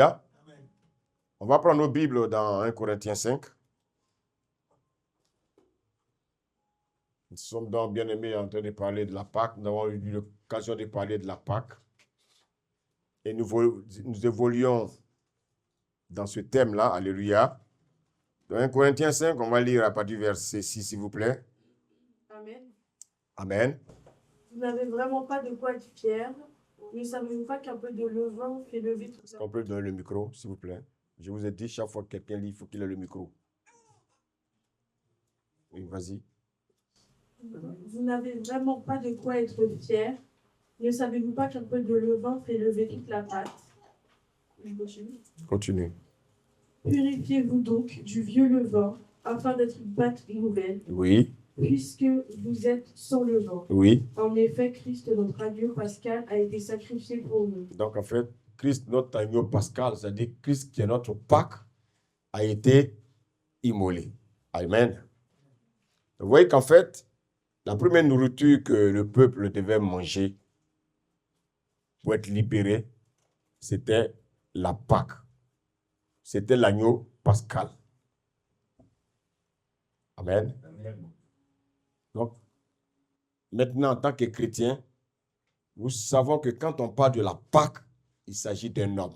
Alléluia. On va prendre nos Bibles dans 1 Corinthiens 5. Nous sommes donc, bien aimés, en train de parler de la Pâque. Nous avons eu l'occasion de parler de la Pâque. Et nous évoluons dans ce thème-là. Alléluia. Dans 1 Corinthiens 5, on va lire à partir du verset 6, s'il vous plaît. Amen. Amen. Vous n'avez vraiment pas de quoi être fiers. Ne savez-vous pas qu'un peu de levain fait lever tout ça? On peut donner le micro, s'il vous plaît. Je vous ai dit, chaque fois que quelqu'un lit, il faut qu'il ait le micro. Oui, vas-y. Vous n'avez vraiment pas de quoi être fiers. Ne savez-vous pas qu'un peu de levain fait lever toute la pâte? Je continue. Continue. Purifiez-vous donc du vieux levain, afin d'être une pâte nouvelle, Oui, puisque vous êtes sans levain. oui. En effet, Christ, notre agneau pascal, a été sacrifié pour nous. Donc, en fait, Christ, notre agneau pascal, c'est-à-dire Christ qui est notre Pâque, a été immolé. Amen. Vous voyez qu'en fait, la première nourriture que le peuple devait manger pour être libéré, c'était la Pâque. C'était l'agneau pascal. Amen. Donc, maintenant, en tant que chrétien, nous savons que quand on parle de la Pâque, il s'agit d'un homme.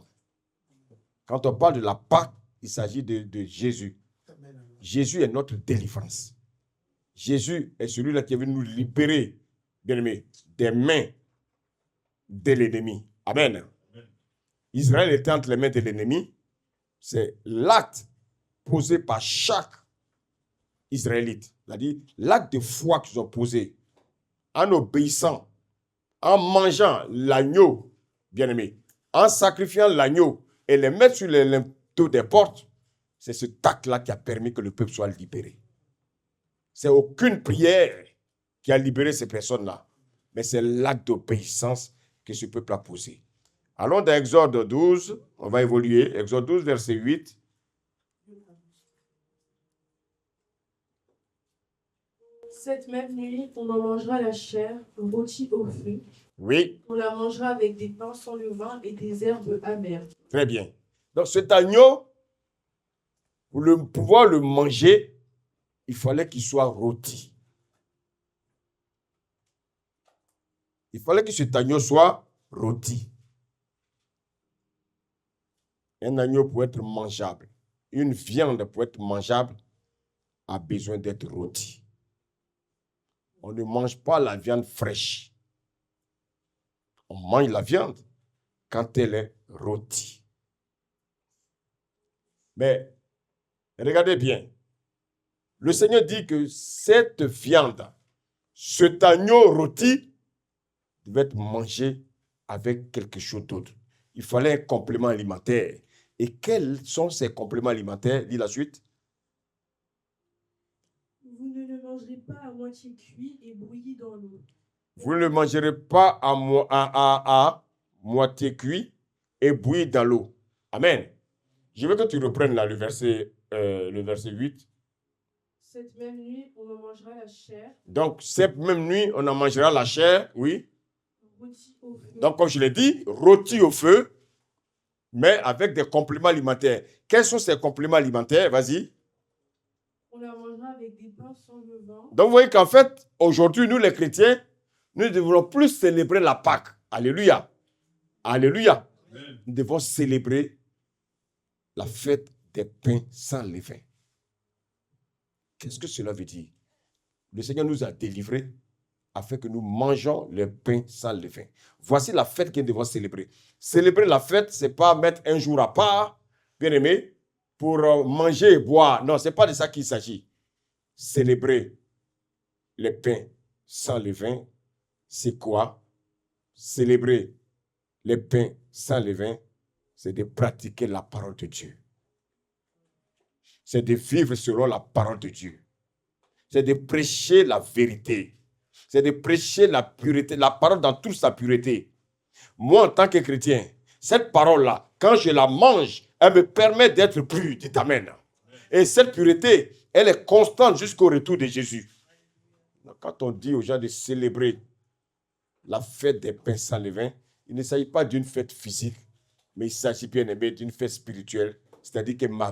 Quand on parle de la Pâque, il s'agit de Jésus. Jésus est notre délivrance. Jésus est celui-là qui est venu nous libérer, bien-aimés, des mains de l'ennemi. Amen. Israël était entre les mains de l'ennemi. C'est l'acte posé par chaque Israélite. C'est-à-dire l'acte de foi qu'ils ont posé en obéissant, en mangeant l'agneau, bien-aimé, en sacrifiant l'agneau et les mettre sur les linteaux des portes. C'est ce acte-là qui a permis que le peuple soit libéré. C'est aucune prière qui a libéré ces personnes-là. Mais c'est l'acte d'obéissance que ce peuple a posé. Allons dans Exode 12, on va évoluer. Exode 12, verset 8. Cette même nuit, on en mangera la chair, rôtie au feu. Oui, On la mangera avec des pains sans levain et des herbes amères. très bien. Donc cet agneau, pour pouvoir le manger, il fallait qu'il soit rôti. Il fallait que cet agneau soit rôti. Un agneau pour être mangeable, une viande pour être mangeable, a besoin d'être rôti. On ne mange pas la viande fraîche. On mange la viande quand elle est rôtie. Mais regardez bien. Le Seigneur dit que cette viande, cet agneau rôti, devait être mangé avec quelque chose d'autre. Il fallait un complément alimentaire. Et quels sont ces compléments alimentaires? Dis la suite. Vous ne le mangerez pas à moitié cuit et bouilli dans l'eau. Vous ne le mangerez pas à moitié cuit et bouilli dans l'eau. Amen. Je veux que tu reprennes là le verset 8. Cette même nuit, on en mangera la chair, Donc, cette même nuit, on en mangera la chair, oui. rôtie au feu. Donc, comme je l'ai dit, rôti au feu, mais avec des compléments alimentaires. Quels sont ces compléments alimentaires? Vas-y. On la mangera avec des pains sans levain. Donc, vous voyez qu'en fait, aujourd'hui, nous les chrétiens, nous ne devons plus célébrer la Pâque. Alléluia. Alléluia. Amen. Nous devons célébrer la fête des pains sans levain. Qu'est-ce que cela veut dire? Le Seigneur nous a délivrés afin que nous mangeons le pain sans levain. Voici la fête que nous devons célébrer. Célébrer la fête, ce n'est pas mettre un jour à part, bien aimé, pour manger et boire. Non, ce n'est pas de ça qu'il s'agit. Célébrer le pain sans levain, c'est quoi? Célébrer le pain sans levain, c'est de pratiquer la parole de Dieu. C'est de vivre selon la parole de Dieu. C'est de prêcher la vérité. C'est de prêcher la pureté, la parole dans toute sa pureté. Moi, en tant que chrétien, cette parole-là, quand je la mange, elle me permet d'être pur. Dites Amen. Et cette pureté, elle est constante jusqu'au retour de Jésus. Donc, quand on dit aux gens de célébrer la fête des pains sans levain, il ne s'agit pas d'une fête physique, Mais il s'agit, bien aimé, d'une fête spirituelle. C'est-à-dire que ma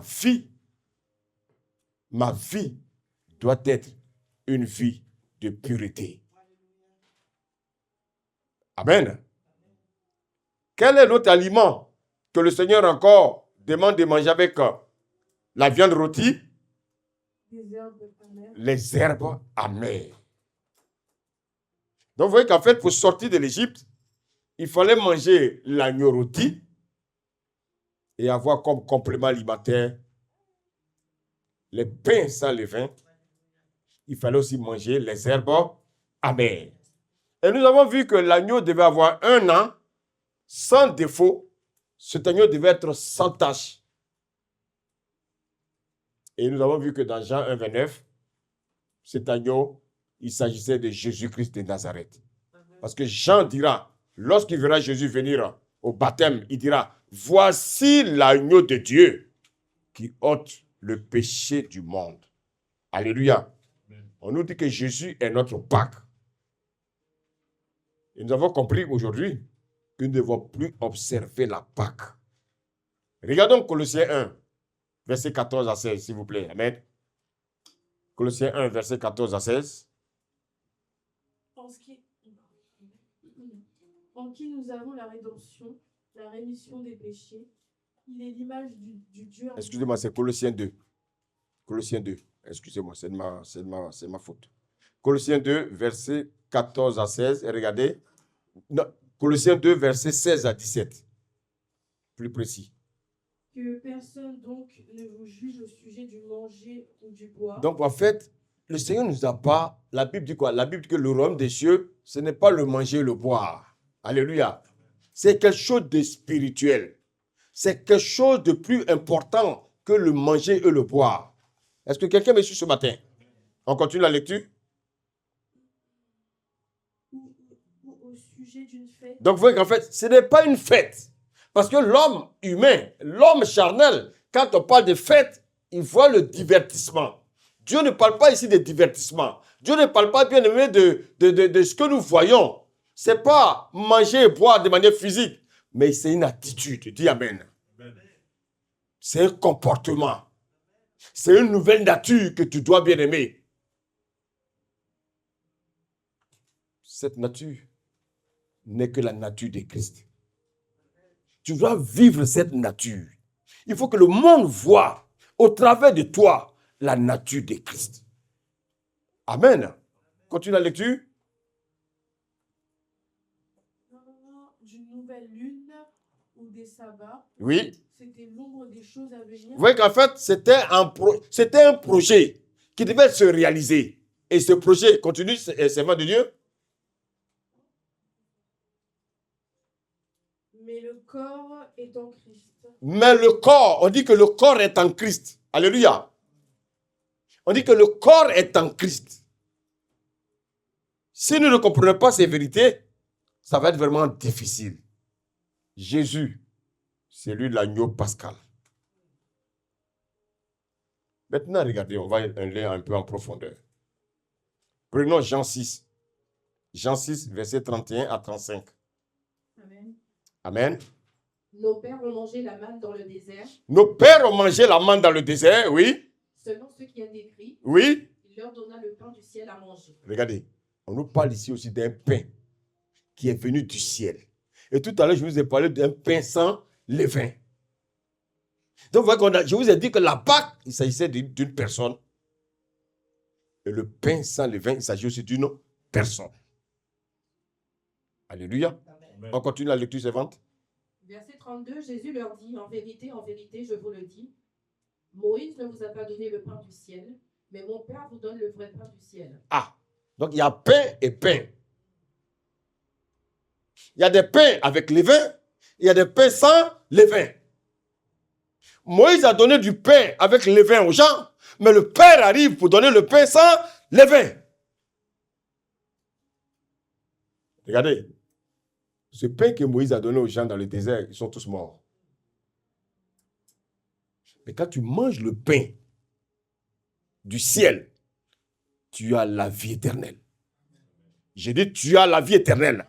vie doit être une vie de pureté. Amen. Quel est l'autre aliment que le Seigneur encore demande de manger avec la viande rôtie? Les herbes amères. Les herbes amères. Donc vous voyez qu'en fait, pour sortir de l'Égypte, il fallait manger l'agneau rôti et avoir comme complément alimentaire les pains sans levain. Il fallait aussi manger les herbes amères. Et nous avons vu que l'agneau devait avoir 1 an sans défaut. Cet agneau devait être sans tache. Et nous avons vu que dans Jean 1, 29, cet agneau, il s'agissait de Jésus-Christ de Nazareth. Parce que Jean dira, lorsqu'il verra Jésus venir au baptême, il dira, voici l'agneau de Dieu qui ôte le péché du monde. Alléluia. On nous dit que Jésus est notre Pâque. Et nous avons compris aujourd'hui que nous ne devons plus observer la Pâque. Regardons Colossiens 1, verset 14 à 16, s'il vous plaît. Amen. Colossiens 1, verset 14 à 16. En qui nous avons la rédemption, la rémission des péchés. Il est l'image du Dieu. Excusez-moi, c'est Colossiens 2. Colossiens 2. Excusez-moi, c'est de ma faute. Colossiens 2, verset 14 à 16. Et regardez. Non, Colossiens 2, verset 16 à 17. Plus précis. Que personne donc ne vous juge au sujet du manger ou du boire. Donc en fait, le Seigneur ne nous a pas... La Bible dit quoi? La Bible dit que le royaume des cieux, ce n'est pas le manger et le boire. Alléluia. C'est quelque chose de spirituel. C'est quelque chose de plus important que le manger et le boire. Est-ce que quelqu'un me suit ce matin? On continue la lecture? Ou au sujet d'une fête. Donc vous voyez qu'en fait, ce n'est pas une fête. Parce que l'homme humain, l'homme charnel, quand on parle de fête, il voit le divertissement. Dieu ne parle pas ici de divertissement. Dieu ne parle pas, bien aimé, de ce que nous voyons. Ce n'est pas manger et boire de manière physique, mais c'est une attitude. Dis Amen. C'est un comportement. C'est une nouvelle nature que tu dois bien aimer. Cette nature n'est que la nature de Christ. Tu dois vivre cette nature. Il faut que le monde voie au travers de toi la nature de Christ. Amen. Continue la lecture. D'une nouvelle lune ou des sabbats. Oui. C'était l'ombre des choses à venir. Vous voyez qu'en fait, c'était un projet qui devait se réaliser. Et ce projet continue, servant de Dieu. Mais le corps est en Christ. Mais le corps, on dit que le corps est en Christ. Alléluia. On dit que le corps est en Christ. Si nous ne comprenons pas ces vérités, ça va être vraiment difficile. Jésus, c'est lui l'agneau pascal. Maintenant, regardez, on va aller un peu en profondeur. Prenons Jean 6. Jean 6, verset 31 à 35. Amen. Amen. Nos pères ont mangé la manne dans le désert. Nos pères ont mangé la manne dans le désert, oui. Selon ce qui est écrit, Oui. il leur donna le pain du ciel à manger. Regardez, on nous parle ici aussi d'un pain qui est venu du ciel. Et tout à l'heure, je vous ai parlé d'un pain sans levain. Donc, vous voyez je vous ai dit que la Pâque, il s'agissait d'une personne. Et le pain sans levain, il s'agit aussi d'une personne. Alléluia. Amen. On continue la lecture suivante. Verset 32, Jésus leur dit, en vérité, je vous le dis, Moïse ne vous a pas donné le pain du ciel, mais mon Père vous donne le vrai pain du ciel. Ah, donc il y a pain et pain. Il y a des pains avec levain, il y a des pains sans levain. Moïse a donné du pain avec levain aux gens, mais le Père arrive pour donner le pain sans levain. Regardez, ce pain que Moïse a donné aux gens dans le désert, ils sont tous morts. Mais quand tu manges le pain du ciel, tu as la vie éternelle. J'ai dit, tu as la vie éternelle.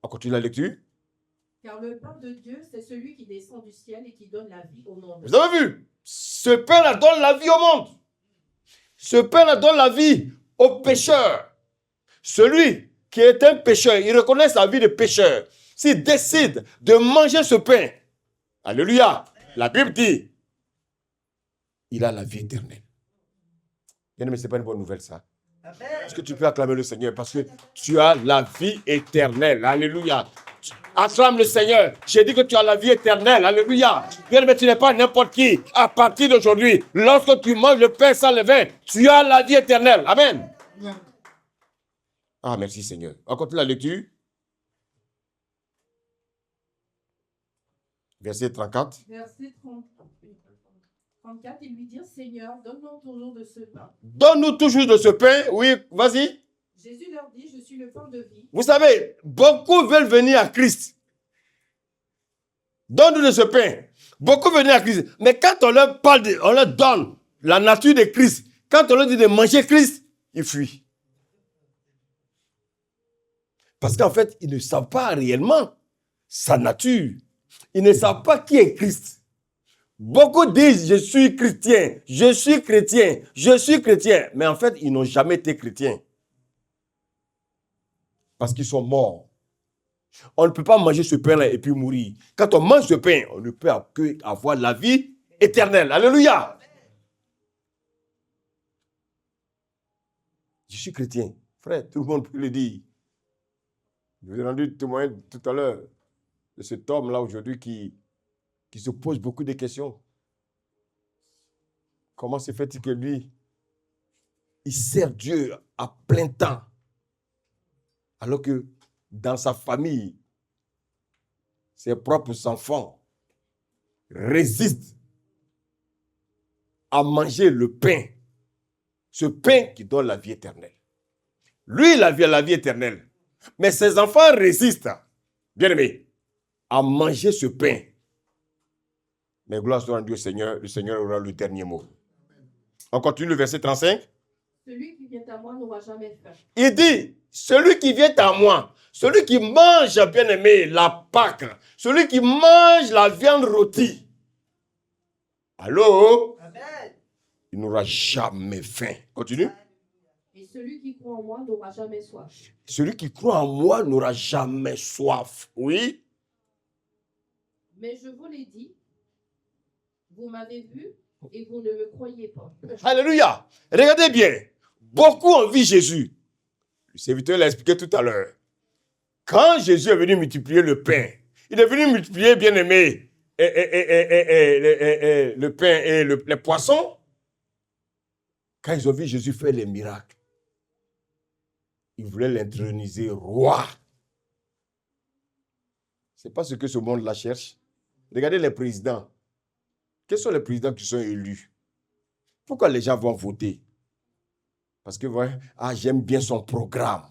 On continue la lecture. Car le pain de Dieu, c'est celui qui descend du ciel et qui donne la vie au monde. Vous avez vu? Ce pain-là donne la vie au monde. Ce pain-là donne la vie aux pécheurs. Celui qui est un pécheur, il reconnaît sa vie de pécheur. S'il décide de manger ce pain, alléluia, la Bible dit, il a la vie éternelle. Bien aimé, ce n'est pas une bonne nouvelle ça. Est-ce que tu peux acclamer le Seigneur parce que tu as la vie éternelle. Alléluia. Acclame le Seigneur. J'ai dit que tu as la vie éternelle. Alléluia. Bien aimé, tu n'es pas n'importe qui. À partir d'aujourd'hui, lorsque tu manges le pain sans levain, tu as la vie éternelle. Amen. Ah, merci Seigneur. On continue la lecture. Verset 34. Verset 34, ils lui dirent, Seigneur, donne-nous toujours de ce pain. Donne-nous toujours de ce pain. Oui, vas-y. Jésus leur dit, je suis le pain de vie. Vous savez, beaucoup veulent venir à Christ. Donne-nous de ce pain. Beaucoup veulent venir à Christ. Mais quand on leur parle, on leur donne la nature de Christ, quand on leur dit de manger Christ, ils fuient. Parce qu'en fait, ils ne savent pas réellement sa nature. Ils ne savent pas qui est Christ. Beaucoup disent, je suis chrétien, je suis chrétien, je suis chrétien. Mais en fait, ils n'ont jamais été chrétiens. Parce qu'ils sont morts. On ne peut pas manger ce pain-là et puis mourir. Quand on mange ce pain, on ne peut qu'avoir la vie éternelle. Alléluia. Je suis chrétien. Frère, tout le monde peut le dire. Je vous ai rendu témoin tout à l'heure de cet homme-là aujourd'hui qui se pose beaucoup de questions. Comment se fait-il que lui, il sert Dieu à plein temps, alors que dans sa famille, ses propres enfants résistent à manger le pain, ce pain qui donne la vie éternelle. Lui, il a la vie éternelle, mais ses enfants résistent, bien aimé, à manger ce pain. Mais gloire soit rendue au Seigneur, le Seigneur aura le dernier mot. On continue le verset 35. Celui qui vient à moi n'aura jamais faim. Il dit, celui qui vient à moi, celui qui mange, bien aimé, la Pâque, celui qui mange la viande rôtie. Allô? Amen. Il n'aura jamais faim. Continue. Et celui qui croit en moi n'aura jamais soif. Celui qui croit en moi n'aura jamais soif. Oui. Mais je vous l'ai dit, vous m'avez vu et vous ne me croyez pas. Alléluia. Regardez bien. Beaucoup ont vu Jésus. Le serviteur l'a expliqué tout à l'heure. Quand Jésus est venu multiplier le pain, il est venu multiplier, bien aimé, le pain et les poissons. Quand ils ont vu Jésus faire les miracles, ils voulaient l'introniser roi. Ce n'est pas ce que ce monde-là cherche. Regardez les présidents. Quels sont les présidents qui sont élus? Pourquoi les gens vont voter? Parce que, ouais, j'aime bien son programme.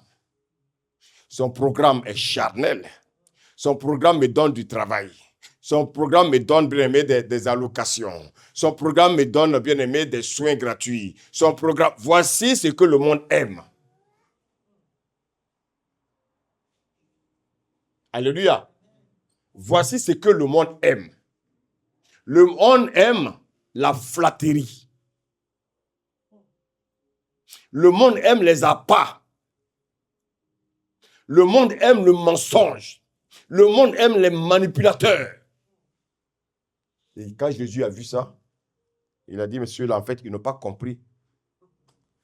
Son programme est charnel. Son programme me donne du travail. Son programme me donne, bien aimé, des allocations. Son programme me donne, bien aimé, des soins gratuits. Son programme, voici ce que le monde aime. Alléluia. Voici ce que le monde aime. Le monde aime la flatterie. Le monde aime les appâts. Le monde aime le mensonge. Le monde aime les manipulateurs. Et quand Jésus a vu ça, il a dit, monsieur, là, en fait, ils n'ont pas compris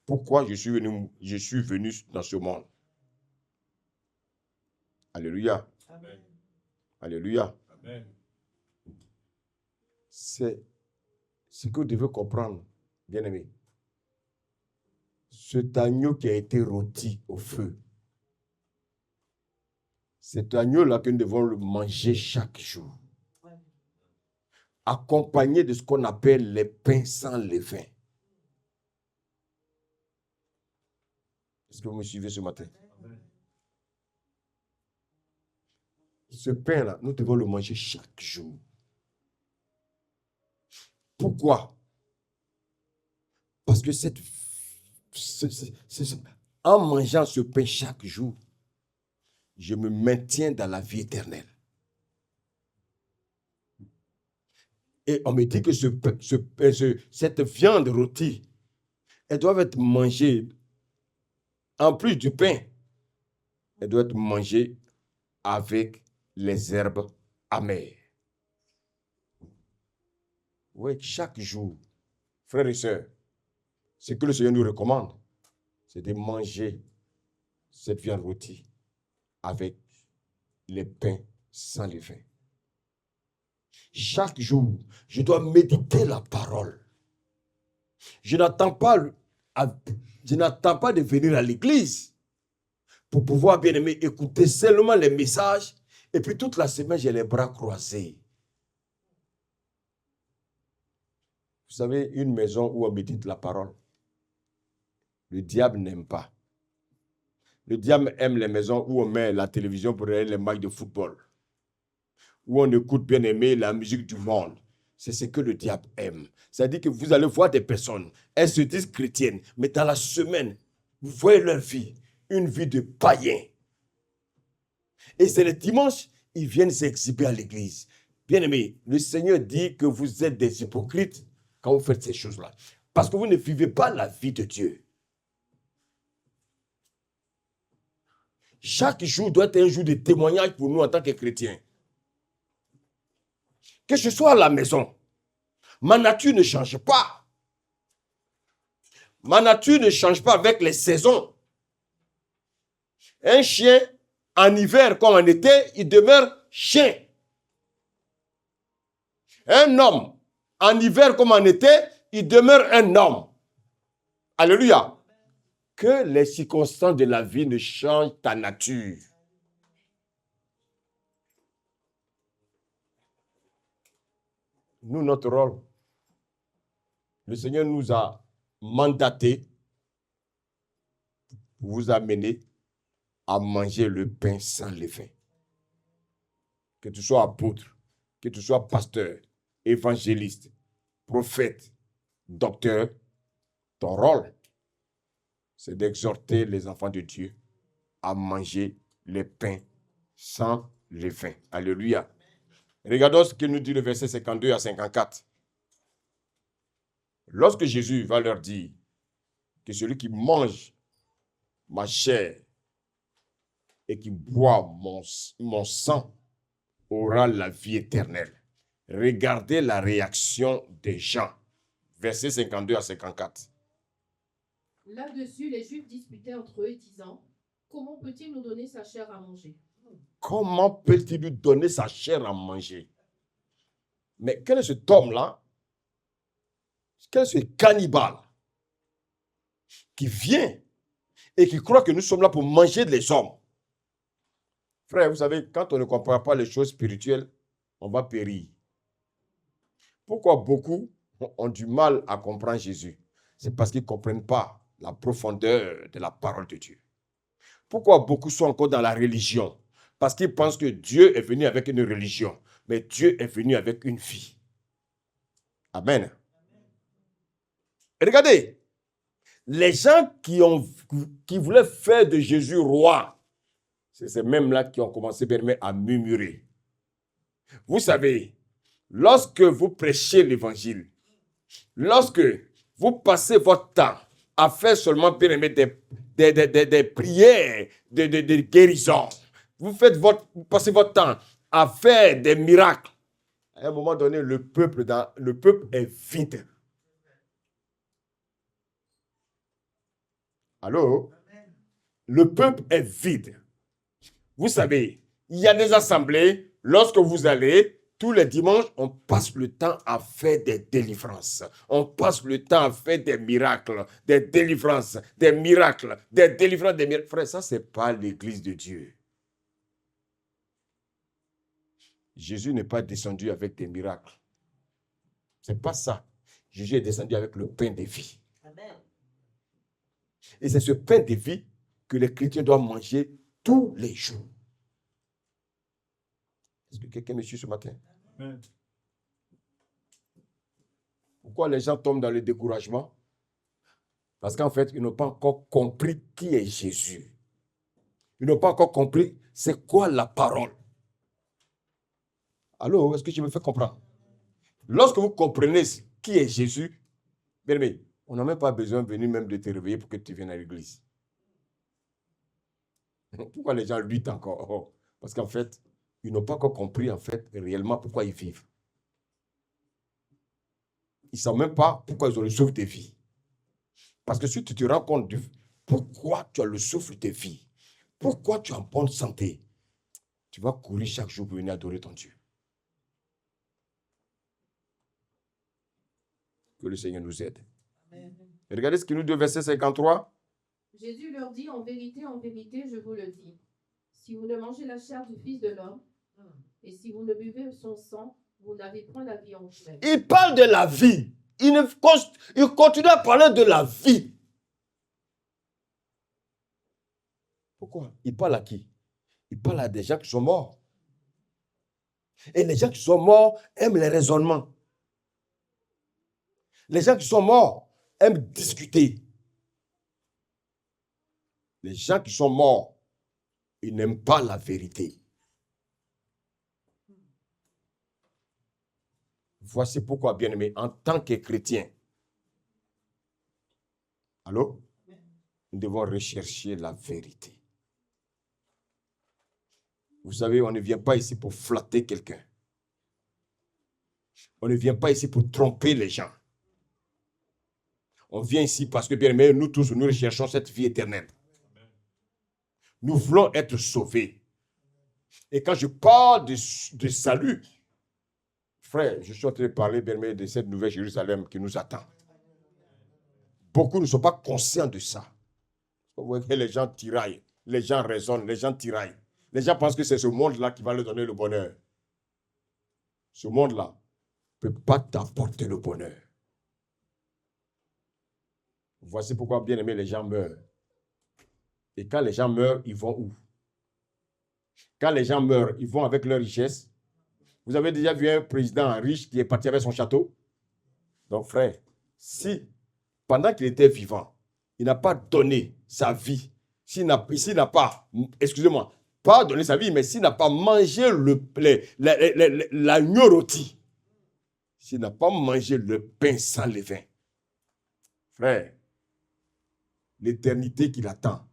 pourquoi je suis venu dans ce monde. Alléluia. Amen. Alléluia. Amen. C'est ce que vous devez comprendre, bien-aimés. Cet agneau qui a été rôti au feu, cet agneau-là que nous devons le manger chaque jour, accompagné de ce qu'on appelle les pains sans levain. Est-ce que vous me suivez ce matin? Ce pain-là, nous devons le manger chaque jour. Pourquoi? Parce que en mangeant ce pain chaque jour, je me maintiens dans la vie éternelle. Et on me dit que cette viande rôtie, elle doit être mangée, en plus du pain, elle doit être mangée avec les herbes amères. Oui, chaque jour, frères et sœurs, ce que le Seigneur nous recommande, c'est de manger cette viande rôtie avec les pains sans levain. Chaque jour, je dois méditer la parole. Je n'attends pas de venir à l'église pour pouvoir, bien aimé, écouter seulement les messages et puis toute la semaine, j'ai les bras croisés. Vous savez, une maison où on médite la parole, le diable n'aime pas. Le diable aime les maisons où on met la télévision pour regarder les matchs de football, où on écoute, bien aimé, la musique du monde. C'est ce que le diable aime. C'est-à-dire que vous allez voir des personnes, elles se disent chrétiennes, mais dans la semaine, vous voyez leur vie, une vie de païen. Et c'est le dimanche, ils viennent s'exhiber à l'église. Bien aimé, le Seigneur dit que vous êtes des hypocrites quand vous faites ces choses-là. Parce que vous ne vivez pas la vie de Dieu. Chaque jour doit être un jour de témoignage pour nous en tant que chrétiens. Que ce soit à la maison, ma nature ne change pas. Ma nature ne change pas avec les saisons. Un chien, en hiver comme en été, il demeure chien. Un homme, en hiver comme en été, il demeure un homme. Alléluia. Que les circonstances de la vie ne changent ta nature. Nous, notre rôle, le Seigneur nous a mandaté pour vous amener à manger le pain sans levain. Que tu sois apôtre, que tu sois pasteur, évangéliste, prophète, docteur, ton rôle, c'est d'exhorter les enfants de Dieu à manger les pains sans levain. Alléluia. Regardons ce que nous dit le verset 52 à 54. Lorsque Jésus va leur dire que celui qui mange ma chair et qui boit mon sang aura la vie éternelle. Regardez la réaction des gens. Verset 52 à 54. Là-dessus, les Juifs disputaient entre eux, disant, « Comment peut-il nous donner sa chair à manger ?» Comment peut-il lui donner sa chair à manger? Mais quel est cet homme-là? Quel est ce cannibale qui vient et qui croit que nous sommes là pour manger les hommes? Frère, vous savez, quand on ne comprend pas les choses spirituelles, on va périr. Pourquoi beaucoup ont du mal à comprendre Jésus? C'est parce qu'ils ne comprennent pas la profondeur de la parole de Dieu. Pourquoi beaucoup sont encore dans la religion? Parce qu'ils pensent que Dieu est venu avec une religion, mais Dieu est venu avec une vie. Amen. Et regardez, les gens qui voulaient faire de Jésus roi, c'est ces mêmes-là qui ont commencé à murmurer. Vous savez, lorsque vous prêchez l'évangile, lorsque vous passez votre temps à faire seulement des prières de guérison, vous passez votre temps à faire des miracles, à un moment donné, le peuple est vide. Allô? Le peuple est vide. Vous savez, il y a des assemblées, lorsque vous allez, tous les dimanches, on passe le temps à faire des délivrances. On passe le temps à faire des miracles, des délivrances, des miracles, des délivrances, des miracles. Frère, ça, ce n'est pas l'église de Dieu. Jésus n'est pas descendu avec des miracles. Ce n'est pas ça. Jésus est descendu avec le pain de vie. Amen. Et c'est ce pain de vie que les chrétiens doivent manger tous les jours. Est-ce que quelqu'un me suit ce matin? Amen. Pourquoi les gens tombent dans le découragement? Parce qu'en fait, ils n'ont pas encore compris qui est Jésus. Ils n'ont pas encore compris c'est quoi la parole. Allô, est-ce que tu me fais comprendre? Lorsque vous comprenez qui est Jésus, bien aimé, on n'a même pas besoin de venir même de te réveiller pour que tu viennes à l'église. Pourquoi les gens luttent encore? Oh, parce qu'en fait, ils n'ont pas encore compris en fait réellement pourquoi ils vivent. Ils ne savent même pas pourquoi ils ont le souffle de vie. Parce que si tu te rends compte de pourquoi tu as le souffle de vie, pourquoi tu es en bonne santé, tu vas courir chaque jour pour venir adorer ton Dieu. Que le Seigneur nous aide. Amen. Et regardez ce qu'il nous dit au verset 53. Jésus leur dit, en vérité, je vous le dis, si vous ne mangez la chair du Fils de l'homme, et si vous ne buvez son sang, vous n'avez point la vie en vous-même. Il parle de la vie. Il continue à parler de la vie. Pourquoi? Il parle à qui? Il parle à des gens qui sont morts. Et les gens qui sont morts aiment les raisonnements. Les gens qui sont morts aiment discuter. Les gens qui sont morts, ils n'aiment pas la vérité. Voici pourquoi, bien-aimés, en tant que chrétiens, allô? Nous devons rechercher la vérité. Vous savez, on ne vient pas ici pour flatter quelqu'un. On ne vient pas ici pour tromper les gens. On vient ici parce que, bien aimé, nous tous, nous recherchons cette vie éternelle. Nous voulons être sauvés. Et quand je parle de salut, frère, je suis en train de parler, bien aimé, de cette nouvelle Jérusalem qui nous attend. Beaucoup ne sont pas conscients de ça. Vous voyez, les gens tiraillent, les gens raisonnent, les gens tiraillent. Les gens pensent que c'est ce monde-là qui va leur donner le bonheur. Ce monde-là ne peut pas t'apporter le bonheur. Voici pourquoi, bien aimé, les gens meurent. Et quand les gens meurent, ils vont où? Quand les gens meurent, ils vont avec leur richesse. Vous avez déjà vu un président riche qui est parti avec son château? Donc, frère, si, pendant qu'il était vivant, il n'a pas donné sa vie, s'il n'a pas, excusez-moi, pas donné sa vie, mais s'il n'a pas mangé l'agneau rôti, s'il n'a pas mangé le pain sans levain, frère, l'éternité qui l'attend,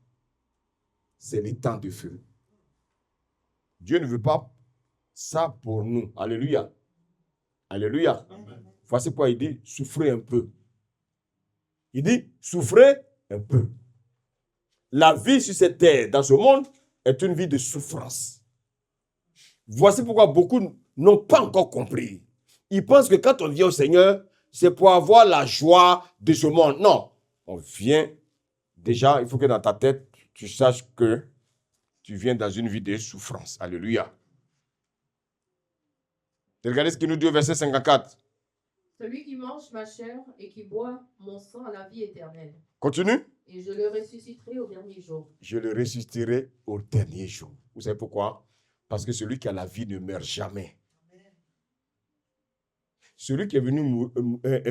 c'est les temps de feu. Dieu ne veut pas ça pour nous. Alléluia. Alléluia. Amen. Voici pourquoi il dit, souffrez un peu. Il dit, souffrez un peu. La vie sur cette terre, dans ce monde, est une vie de souffrance. Voici pourquoi beaucoup n'ont pas encore compris. Ils pensent que quand on vient au Seigneur, c'est pour avoir la joie de ce monde. Non. On vient, déjà, il faut que dans ta tête, tu saches que tu viens dans une vie de souffrance. Alléluia. Regardez ce qu'il nous dit au verset 54. Celui qui mange ma chair et qui boit mon sang a la vie éternelle. Continue. Et je le ressusciterai au dernier jour. Je le ressusciterai au dernier jour. Vous savez pourquoi? Parce que celui qui a la vie ne meurt jamais. Celui qui est venu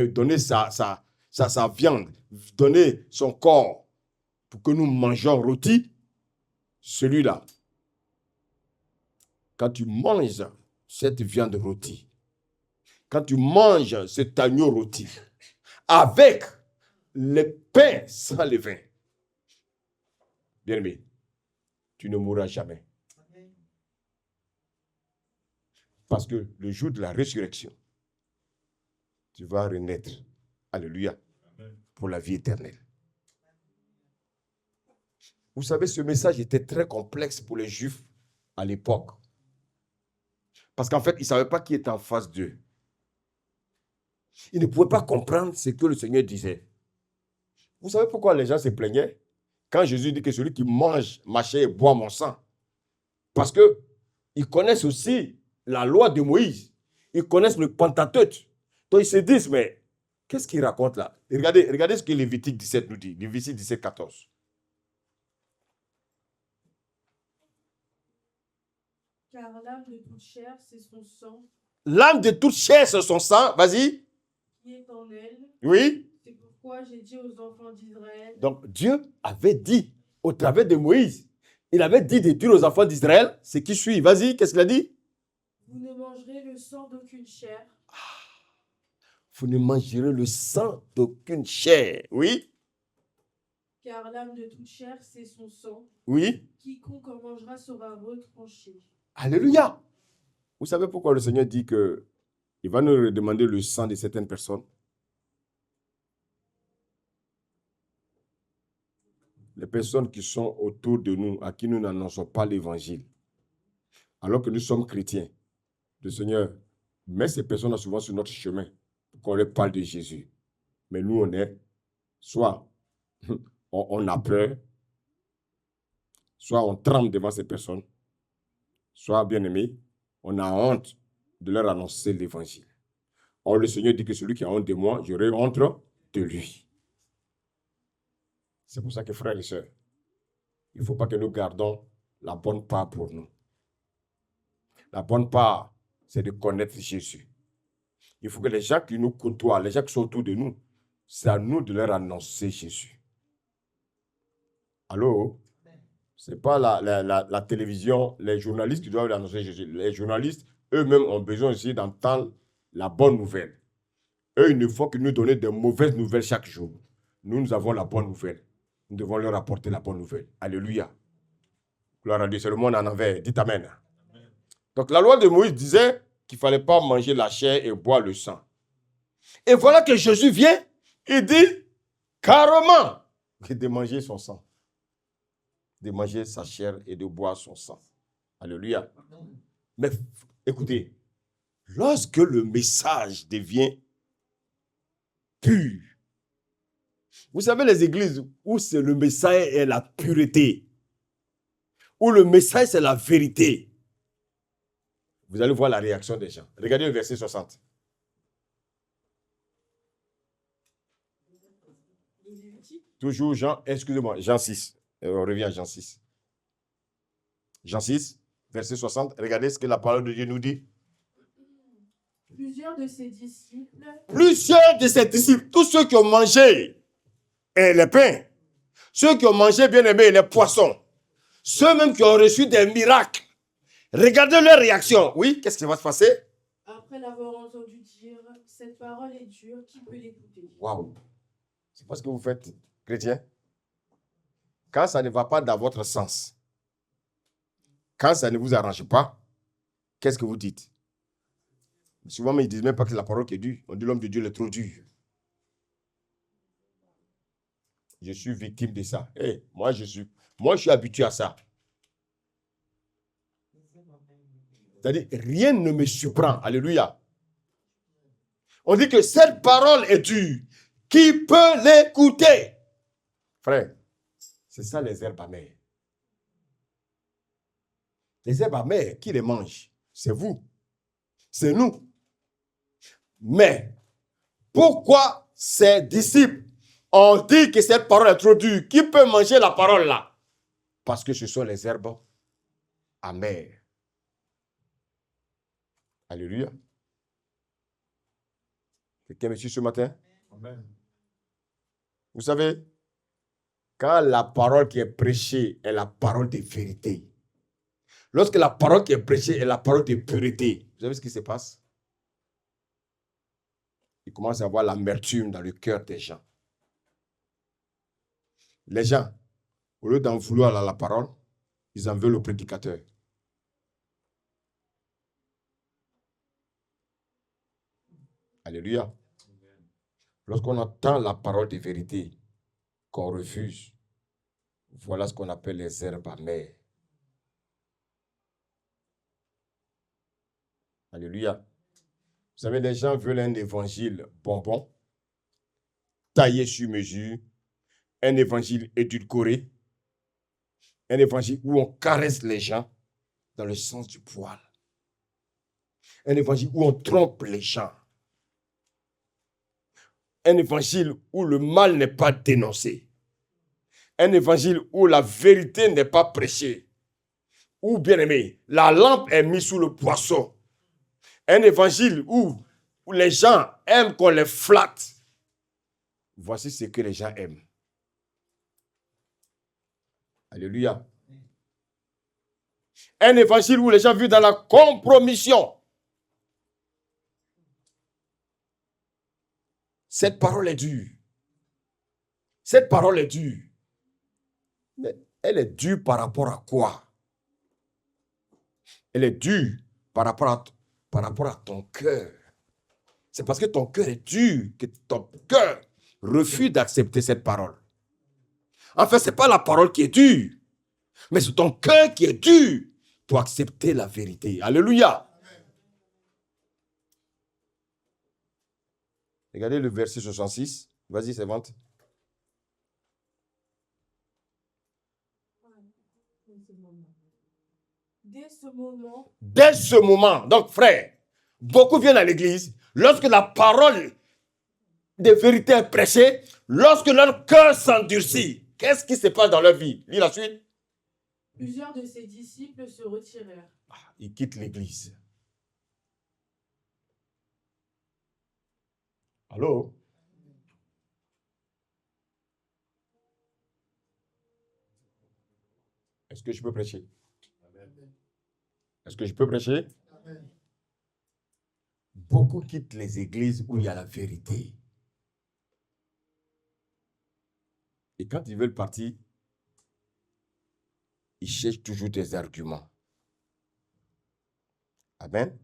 donner sa viande, donner son corps pour que nous mangeons rôti, celui-là, quand tu manges cette viande rôtie, quand tu manges cet agneau rôti, avec le pain sans levain, bien aimé, tu ne mourras jamais. Parce que le jour de la résurrection, tu vas renaître. Alléluia. Pour la vie éternelle. Vous savez, ce message était très complexe pour les Juifs à l'époque. Parce qu'en fait, ils ne savaient pas qui était en face d'eux. Ils ne pouvaient pas comprendre ce que le Seigneur disait. Vous savez pourquoi les gens se plaignaient? Quand Jésus dit que celui qui mange ma chair et boit mon sang. Parce qu'ils connaissent aussi la loi de Moïse. Ils connaissent le Pentateuque. Donc ils se disent, mais qu'est-ce qu'il raconte là? Et regardez ce que Lévitique 17 nous dit. Lévitique 17, 14. Car l'âme de toute chair, c'est son sang. L'âme de toute chair, c'est son sang. Vas-y. Qui est en elle. Oui. C'est pourquoi j'ai dit aux enfants d'Israël. Donc Dieu avait dit, au travers de Moïse, il avait dit de dire aux enfants d'Israël, ce qui suit. Vas-y, qu'est-ce qu'il a dit? Vous ne mangerez le sang d'aucune chair. Vous ne mangerez le sang d'aucune chair. Oui? Car l'âme de toute chair, c'est son sang. Oui? Quiconque en mangera sera retranché. Alléluia! Vous savez pourquoi le Seigneur dit que il va nous demander le sang de certaines personnes? Les personnes qui sont autour de nous, à qui nous n'annonçons pas l'évangile, alors que nous sommes chrétiens. Le Seigneur met ces personnes souvent sur notre chemin pour qu'on leur parle de Jésus. Mais nous, on est soit on a peur, soit on tremble devant ces personnes, soit, bien aimé, on a honte de leur annoncer l'évangile. Or, le Seigneur dit que celui qui a honte de moi, j'aurai honte de lui. C'est pour ça que, frères et sœurs, il ne faut pas que nous gardons la bonne part pour nous. La bonne part, c'est de connaître Jésus. Il faut que les gens qui nous côtoient, les gens qui sont autour de nous, c'est à nous de leur annoncer Jésus. Allô? Ce n'est pas la télévision, les journalistes qui doivent annoncer Jésus. Les journalistes, eux-mêmes, ont besoin aussi d'entendre la bonne nouvelle. Eux, il ne faut que nous donner de mauvaises nouvelles chaque jour. Nous avons la bonne nouvelle. Nous devons leur apporter la bonne nouvelle. Alléluia. Gloire à Dieu, c'est le monde en envers. Dites Amen. Donc, la loi de Moïse disait qu'il ne fallait pas manger la chair et boire le sang. Et voilà que Jésus vient et dit carrément de manger son sang. De manger sa chair et de boire son sang. Alléluia. Mais écoutez, lorsque le message devient pur, vous savez les églises où c'est le message est la pureté, où le message c'est la vérité, vous allez voir la réaction des gens. Regardez le verset 60. Toujours Jean, excusez-moi, Jean 6. On revient à Jean 6. Jean 6, verset 60. Regardez ce que la parole de Dieu nous dit. Plusieurs de ses disciples, tous ceux qui ont mangé les pains, ceux qui ont mangé, bien aimé, les poissons, ceux même qui ont reçu des miracles, regardez leur réaction. Oui, qu'est-ce qui va se passer? après l'avoir entendu dire, cette parole est dure, qui peut l'écouter? Waouh! C'est pas ce que vous faites, chrétiens. Quand ça ne va pas dans votre sens, quand ça ne vous arrange pas, qu'est-ce que vous dites? Souvent, ils ne disent même pas que c'est la parole qui est dure. On dit l'homme de Dieu est trop dur. Je suis victime de ça. Hey, moi, je suis habitué à ça. C'est-à-dire, rien ne me surprend. Alléluia. On dit que cette parole est dure. Qui peut l'écouter? Frère, c'est ça les herbes amères. Les herbes amères, qui les mange? C'est vous. C'est nous. Mais, pourquoi ces disciples ont dit que cette parole est trop dure? Qui peut manger la parole là? Parce que ce sont les herbes amères. Alléluia. Quelqu'un me suit ce matin? Amen. Vous savez, quand la parole qui est prêchée est la parole de vérité, lorsque la parole qui est prêchée est la parole de pureté, vous savez ce qui se passe? Il commence à avoir l'amertume dans le cœur des gens. Les gens, au lieu d'en vouloir à la parole, ils en veulent au prédicateur. Alléluia. Lorsqu'on entend la parole de vérité, qu'on refuse, voilà ce qu'on appelle les herbes amères. Alléluia. Vous savez, les gens veulent un évangile bonbon, taillé sur mesure, un évangile édulcoré, un évangile où on caresse les gens dans le sens du poil, un évangile où on trompe les gens, un évangile où le mal n'est pas dénoncé, un évangile où la vérité n'est pas prêchée, où, bien aimé, la lampe est mise sous le poisson, un évangile où les gens aiment qu'on les flatte. Voici ce que les gens aiment. Alléluia. Un évangile où les gens vivent dans la compromission. Cette parole est dure. Cette parole est dure. Mais elle est dure par rapport à quoi? Elle est dure par rapport à ton cœur. C'est parce que ton cœur est dur que ton cœur refuse d'accepter cette parole. En fait, ce n'est pas la parole qui est dure, mais c'est ton cœur qui est dur pour accepter la vérité. Alléluia. Regardez le verset 66. Vas-y, c'est vente. Dès ce moment, donc frère, beaucoup viennent à l'église, lorsque la parole de vérité est prêchée, lorsque leur cœur s'endurcit, qu'est-ce qui se passe dans leur vie? Lis la suite. Plusieurs de ses disciples se retirèrent. Ils quittent l'église. Allô? Est-ce que je peux prêcher? Est-ce que je peux prêcher? Beaucoup quittent les églises où il y a la vérité. Et quand ils veulent partir, ils cherchent toujours des arguments. Amen.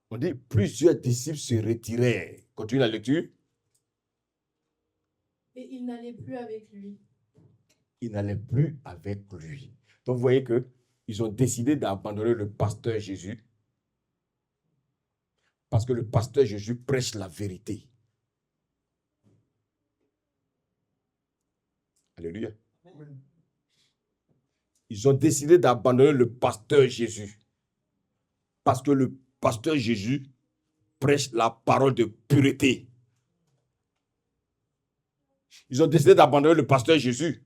On dit plusieurs disciples se retirèrent. Continue la lecture. Et ils n'allaient plus avec lui. Ils n'allaient plus avec lui. Donc vous voyez qu'ils ont décidé d'abandonner le pasteur Jésus. Parce que le pasteur Jésus prêche la vérité. Alléluia. Ils ont décidé d'abandonner le pasteur Jésus. Parce que le pasteur Jésus prêche la parole de pureté. Ils ont décidé d'abandonner le pasteur Jésus.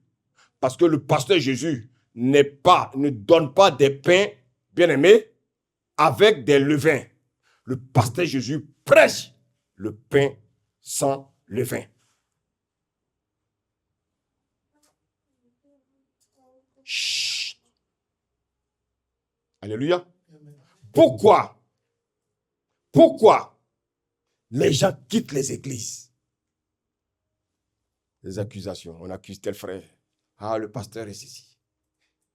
Parce que le pasteur Jésus ne donne pas des pains, bien-aimés, avec des levains. Le pasteur Jésus prêche le pain sans levain. Chut. Alléluia. Pourquoi les gens quittent les églises? Les accusations. On accuse tel frère. Ah, le pasteur est ceci.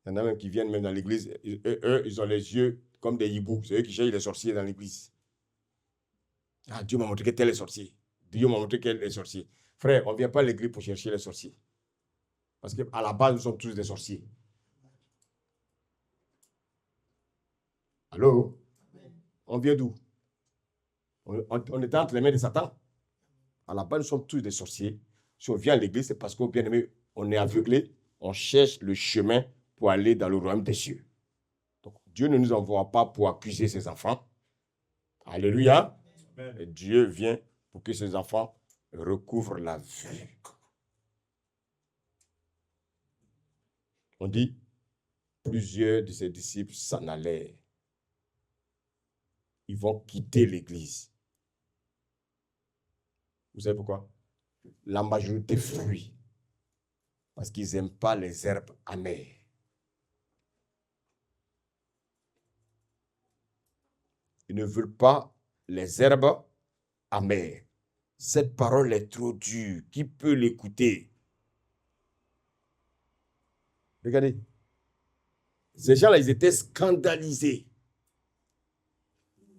Il y en a même qui viennent même dans l'église. Eux, ils ont les yeux comme des hiboux. C'est eux qui cherchent les sorciers dans l'église. Ah, Dieu m'a montré que tel est sorcier. Dieu m'a montré qu'elle est sorcier. Frère, on ne vient pas à l'église pour chercher les sorciers. Parce qu'à la base, nous sommes tous des sorciers. Allô? On vient d'où? On est entre les mains de Satan. À la base, nous sommes tous des sorciers. Si on vient à l'église, c'est parce qu'on bien aimé, on est aveuglé, on cherche le chemin pour aller dans le royaume des cieux. Donc, Dieu ne nous envoie pas pour accuser ses enfants. Alléluia. Et Dieu vient pour que ses enfants recouvrent la vue. On dit, plusieurs de ses disciples s'en allèrent. Ils vont quitter l'église. Vous savez pourquoi? La majorité fuit. Parce qu'ils n'aiment pas les herbes amères. Ils ne veulent pas les herbes amères. Cette parole est trop dure. Qui peut l'écouter? Regardez. Ces gens-là, ils étaient scandalisés.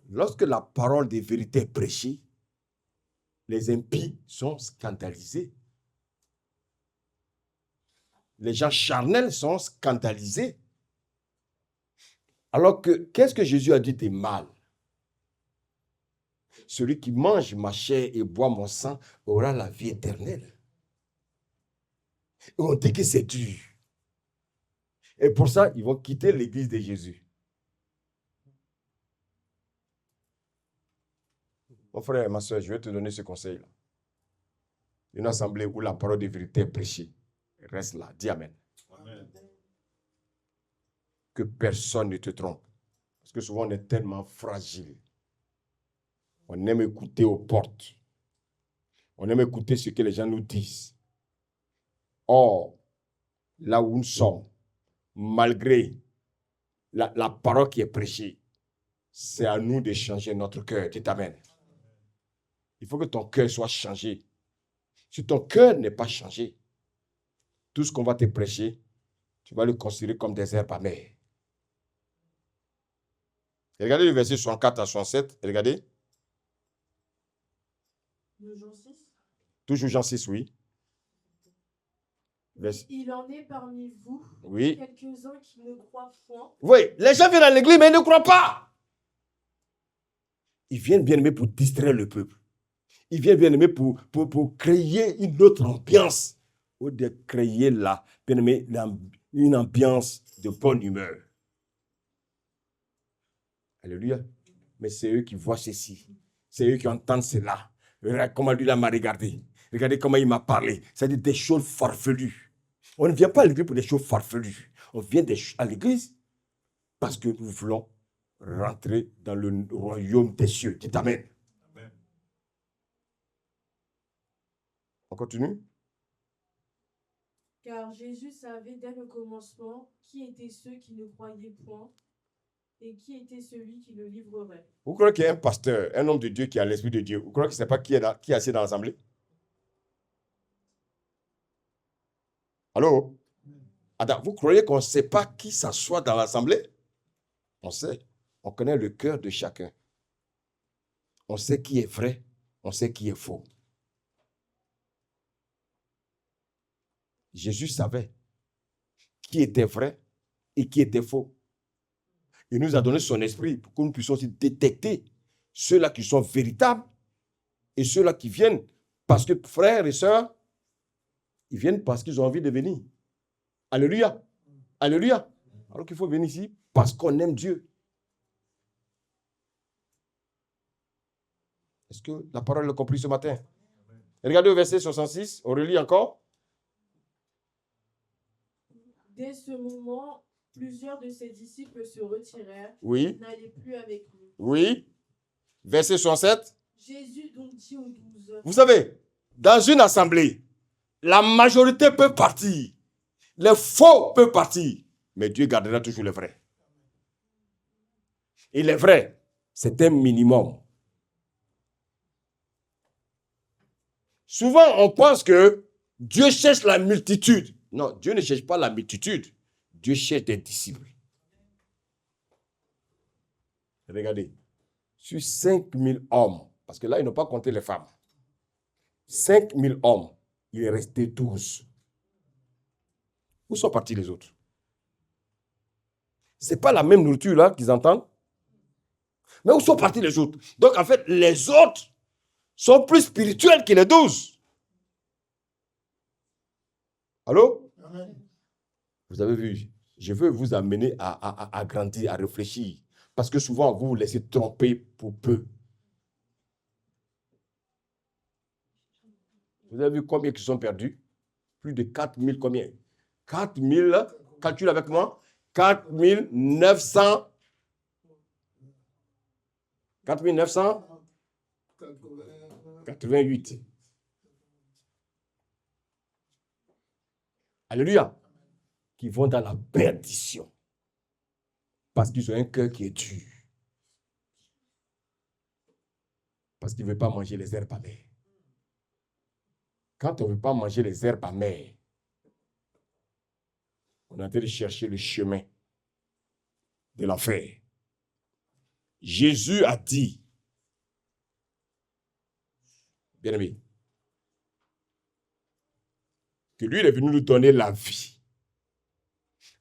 Lorsque la parole de vérité est prêchée, les impies sont scandalisés. Les gens charnels sont scandalisés. Alors que, qu'est-ce que Jésus a dit de mal? Celui qui mange ma chair et boit mon sang aura la vie éternelle. Et on dit que c'est dur. Et pour ça, ils vont quitter l'église de Jésus. Mon frère et ma soeur, je vais te donner ce conseil-là. Une assemblée où la parole de vérité est prêchée. Reste là. Dis Amen. Amen. Que personne ne te trompe. Parce que souvent, on est tellement fragile. On aime écouter aux portes. On aime écouter ce que les gens nous disent. Or, là où nous sommes, malgré la parole qui est prêchée, c'est à nous de changer notre cœur. Dis Amen. Il faut que ton cœur soit changé. Si ton cœur n'est pas changé, tout ce qu'on va te prêcher, tu vas le considérer comme des herbes amères. Et regardez le verset 64 à 67. Regardez. Jean 6. Toujours Jean 6, oui. Il en est parmi vous, oui, quelques-uns qui ne croient point. Oui, les gens viennent à l'église, mais ils ne croient pas. Ils viennent bien aimés pour distraire le peuple. Ils viennent bien aimés pour créer une autre ambiance. Ou de créer là, bien aimé, une ambiance de bonne humeur. Alléluia. Mais c'est eux qui voient ceci. C'est eux qui entendent cela. Regardez comment lui là m'a regardé. Regardez comment il m'a parlé. C'est-à-dire des choses farfelues. On ne vient pas à l'église pour des choses farfelues. On vient à l'église parce que nous voulons rentrer dans le royaume des cieux. Dites amen. Amen. On continue. Car Jésus savait dès le commencement qui étaient ceux qui ne croyaient point et qui était celui qui le livrerait. Vous croyez qu'il y a un pasteur, un homme de Dieu qui a l'esprit de Dieu? Vous croyez qu'il ne sait pas qui est assis dans l'assemblée? Allô? Attends, vous croyez qu'on ne sait pas qui s'assoit dans l'assemblée? On sait. On connaît le cœur de chacun. On sait qui est vrai, on sait qui est faux. Jésus savait qui était vrai et qui était faux. Il nous a donné son esprit pour que nous puissions aussi détecter ceux-là qui sont véritables et ceux-là qui viennent parce que frères et sœurs, ils viennent parce qu'ils ont envie de venir. Alléluia. Alléluia. Alors qu'il faut venir ici parce qu'on aime Dieu. Est-ce que la parole est comprise ce matin? Regardez au verset 66, on relit encore. Dès ce moment, plusieurs de ses disciples se retirèrent. Oui. N'allaient plus avec lui. Oui. Verset 67. Jésus donc dit aux 12. Vous savez, dans une assemblée, la majorité peut partir. Les faux peuvent partir. Mais Dieu gardera toujours les vrais. Et les vrais, c'est un minimum. Souvent, on pense que Dieu cherche la multitude. Non, Dieu ne cherche pas la multitude. Dieu cherche des disciples. Regardez, sur 5000 hommes, parce que là, ils n'ont pas compté les femmes. 5000 hommes, il est resté 12. Où sont partis les autres? Ce n'est pas la même nourriture là qu'ils entendent. Mais où sont partis les autres? Donc, en fait, les autres sont plus spirituels que les 12. Allô? Amen. Vous avez vu, je veux vous amener à grandir, à réfléchir. Parce que souvent, vous vous laissez tromper pour peu. Vous avez vu combien qui sont perdus? Plus de 4000 combien? 4000, calcule avec moi, 4900. 4988. Alléluia. Qui vont dans la perdition. Parce qu'ils ont un cœur qui est dur. Parce qu'ils ne veulent pas manger les herbes amères. Quand on ne veut pas manger les herbes amères, on est en train de chercher le chemin de l'enfer. Jésus a dit, bien aimé, que lui, il est venu nous donner la vie.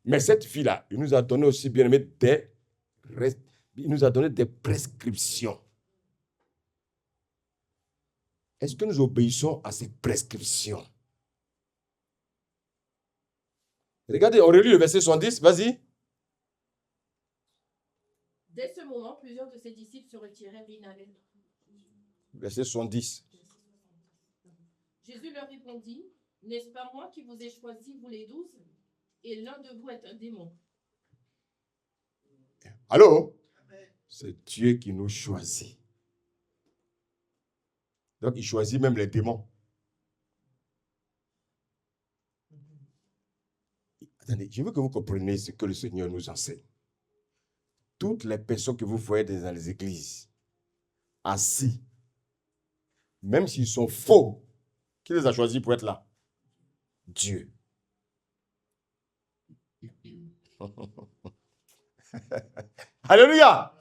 Mais cette vie-là, il nous a donné aussi, bien aimé, il nous a donné des prescriptions. Est-ce que nous obéissons à ces prescriptions? Regardez, on relit le verset 70, vas-y. Dès ce moment, plusieurs de ses disciples se retirèrent et n'allaient. Verset 70. Jésus leur répondit, n'est-ce pas moi qui vous ai choisi, vous les 12, et l'un de vous est un démon? Allô? C'est Dieu qui nous choisit. Donc, il choisit même les démons. Attendez, je veux que vous compreniez ce que le Seigneur nous enseigne. Toutes les personnes que vous voyez dans les églises, assis, Même s'ils sont faux, qui les a choisis pour être là? Dieu. Alléluia.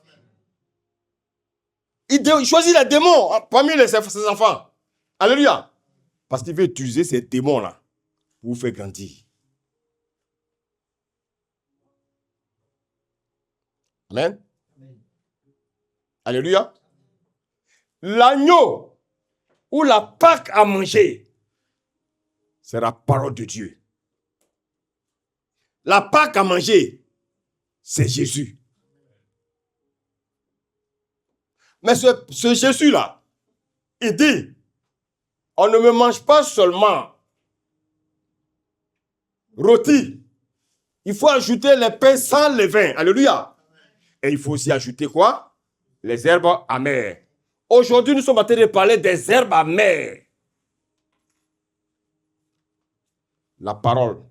Il choisit les démons parmi ses enfants. Alléluia. Parce qu'il veut utiliser ces démons-là pour vous faire grandir. Amen. Alléluia. L'agneau ou la Pâque à manger, c'est la parole de Dieu. La Pâque à manger, c'est Jésus. Mais ce Jésus-là, il dit, on ne me mange pas seulement rôti. Il faut ajouter les pains sans levain. Alléluia. Et il faut aussi ajouter quoi? Les herbes amères. Aujourd'hui, nous sommes en train de parler des herbes amères. La parole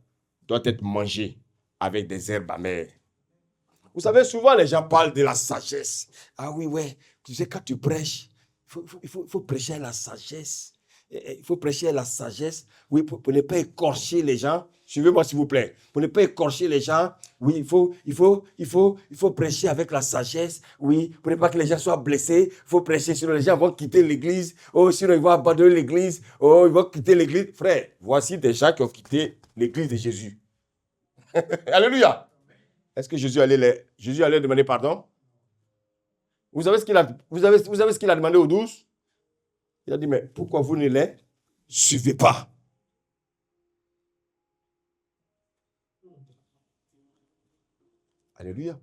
doit être mangée avec des herbes amères. Vous savez, souvent les gens parlent de la sagesse. Ah oui, ouais. Tu sais, quand tu prêches, il faut prêcher la sagesse. Il faut prêcher la sagesse. Oui, pour ne pas écorcher les gens. Suivez-moi, s'il vous plaît. Pour ne pas écorcher les gens, oui, il faut prêcher avec la sagesse. Oui, pour ne pas que les gens soient blessés. Il faut prêcher, sinon les gens vont quitter l'église. Oh, sinon ils vont abandonner l'église. Oh, ils vont quitter l'église. Frère, voici des gens qui ont quitté l'église de Jésus. Alléluia. Est-ce que Jésus allait demander pardon? Vous savez ce qu'il a demandé aux 12? Il a dit, mais pourquoi vous ne les suivez pas? Alléluia.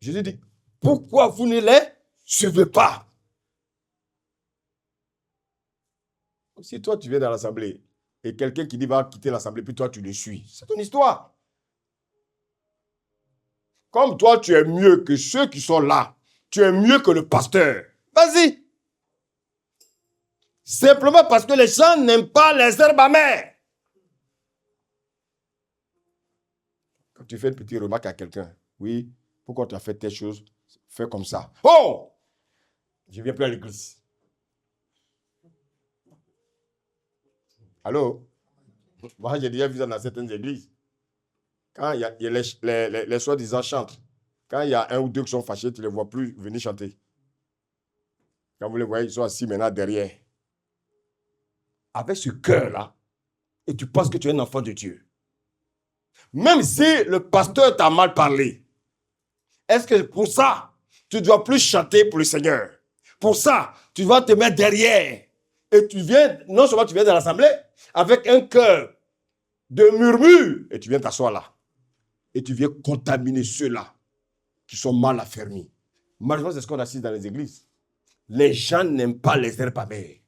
Jésus dit, pourquoi vous ne les suivez pas? Si toi tu viens dans l'assemblée et quelqu'un qui dit va quitter l'assemblée, puis toi tu le suis, c'est ton histoire. Comme toi, tu es mieux que ceux qui sont là. Tu es mieux que le pasteur. Vas-y. Simplement parce que les gens n'aiment pas les herbes amères. Quand tu fais une petite remarque à quelqu'un, oui, pourquoi tu as fait telle chose? Fais comme ça. Oh! Je ne viens plus à l'église. Allô? Moi, j'ai déjà vu ça dans certaines églises. Quand il y a les soi-disant chantent, quand il y a un ou deux qui sont fâchés, tu ne les vois plus venir chanter. Quand vous les voyez, ils sont assis maintenant derrière. Avec ce cœur-là, et tu penses que tu es un enfant de Dieu. Même si le pasteur t'a mal parlé, est-ce que pour ça, tu ne dois plus chanter pour le Seigneur? Pour ça, tu vas te mettre derrière. Et tu viens, non seulement tu viens dans l'assemblée, avec un cœur de murmure, et tu viens t'asseoir là. Et tu viens contaminer ceux-là qui sont mal affermis. Malheureusement, c'est ce qu'on assiste dans les églises. Les gens n'aiment pas les herbes amères.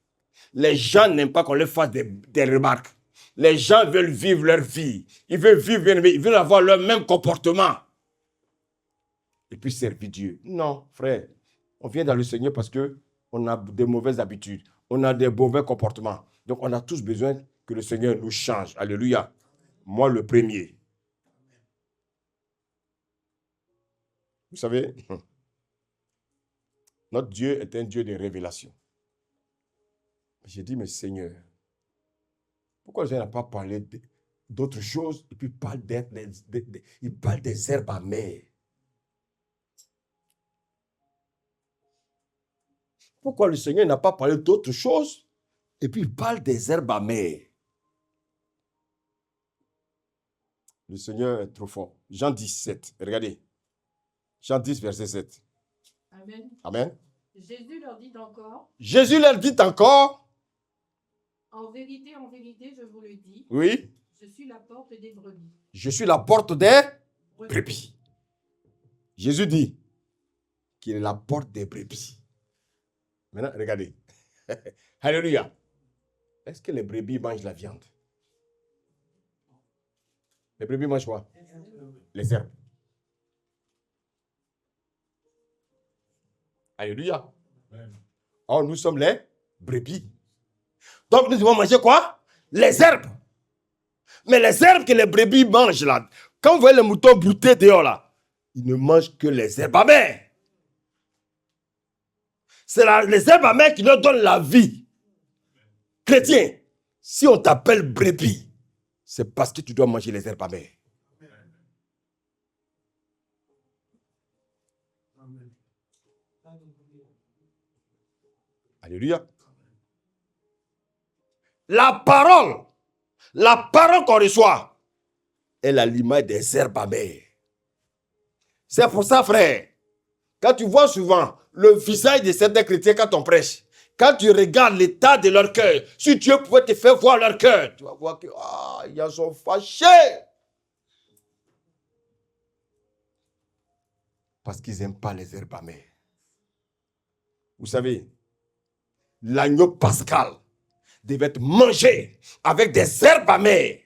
Les gens n'aiment pas qu'on leur fasse des remarques. Les gens veulent vivre leur vie. Ils veulent avoir leur même comportement. Et puis servir Dieu. Non, frère. On vient dans le Seigneur parce qu'on a des mauvaises habitudes. On a des mauvais comportements. Donc, on a tous besoin que le Seigneur nous change. Alléluia. Moi, le premier. Vous savez, notre Dieu est un Dieu de révélation. J'ai dit, mais Seigneur, pourquoi je n'ai pas parlé d'autres choses et puis il parle des herbes amères? Pourquoi le Seigneur n'a pas parlé d'autres choses et puis il parle des herbes amères? Le Seigneur est trop fort. Jean 17, regardez. Jean 10, verset 7. Amen. Amen. Jésus leur dit encore. Jésus leur dit encore. En vérité, je vous le dis. Oui. Je suis la porte des brebis. Je suis la porte des brebis. Jésus dit qu'il est la porte des brebis. Maintenant, regardez. Alléluia. Est-ce que les brebis mangent la viande? Les brebis mangent quoi? Les herbes. Alléluia. Or, nous sommes les brebis. Donc, nous devons manger quoi? Les herbes. Mais les herbes que les brebis mangent là, quand vous voyez les moutons brouter dehors là, ils ne mangent que les herbes amères. C'est les herbes amères qui leur donnent la vie. Chrétien, si on t'appelle brebis, c'est parce que tu dois manger les herbes amères. Alléluia. La parole qu'on reçoit est l'aliment des herbes amères. C'est pour ça, frère, quand tu vois souvent le visage de certains chrétiens quand on prêche, quand tu regardes l'état de leur cœur, si Dieu pouvait te faire voir leur cœur, tu vas voir que ils sont fâchés. Parce qu'ils n'aiment pas les herbes amères. Vous savez, l'agneau pascal devait être mangé avec des herbes amères.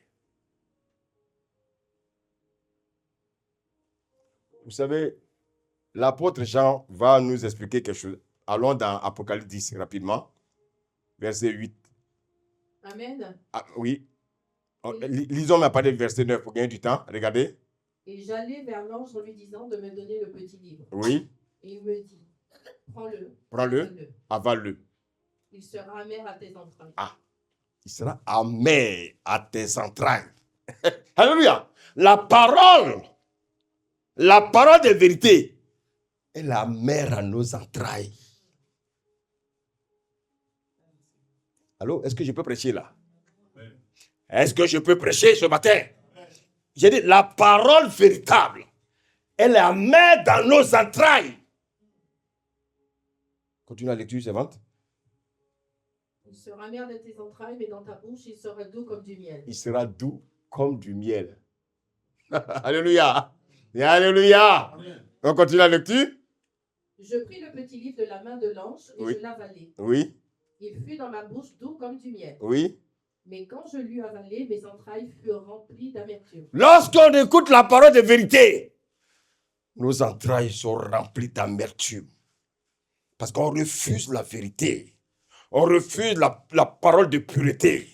Vous savez, l'apôtre Jean va nous expliquer quelque chose. Allons dans Apocalypse 10 rapidement, verset 8. Amen. Ah, oui. Lisons mais pas le verset 9 pour gagner du temps. Regardez. Et j'allai vers l'ange en lui disant de me donner le petit livre. Oui. Et il me dit, prends-le. Prends-le, avale-le. Il sera amer à tes entrailles. Ah, il sera amer à tes entrailles. Alléluia. La parole de vérité est la mère à nos entrailles. Allô, est-ce que je peux prêcher là? Est-ce que je peux prêcher ce matin? J'ai dit, la parole véritable est la mère dans nos entrailles. Continue la lecture suivante. Il sera amer de tes entrailles, mais dans ta bouche, il sera doux comme du miel. Il sera doux comme du miel. Alléluia. Et alléluia. Amen. On continue la lecture. Je pris le petit livre de la main de l'ange et Oui. je l'avalai. Oui. Il fut dans ma bouche doux comme du miel. Oui. Mais quand je l'eus avalé, mes entrailles furent remplies d'amertume. Lorsqu'on écoute la parole de vérité, nos entrailles sont remplies d'amertume. Parce qu'on refuse la vérité. On refuse la parole de pureté.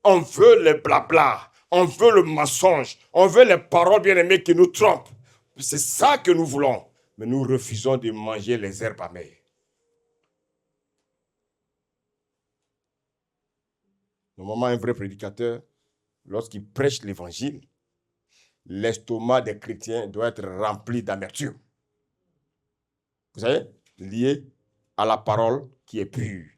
On veut le blabla. On veut le mensonge. On veut les paroles bien-aimées qui nous trompent. C'est ça que nous voulons. Mais nous refusons de manger les herbes amères. Normalement, un vrai prédicateur, lorsqu'il prêche l'évangile, l'estomac des chrétiens doit être rempli d'amertume. Vous savez, lié à la parole qui est pure.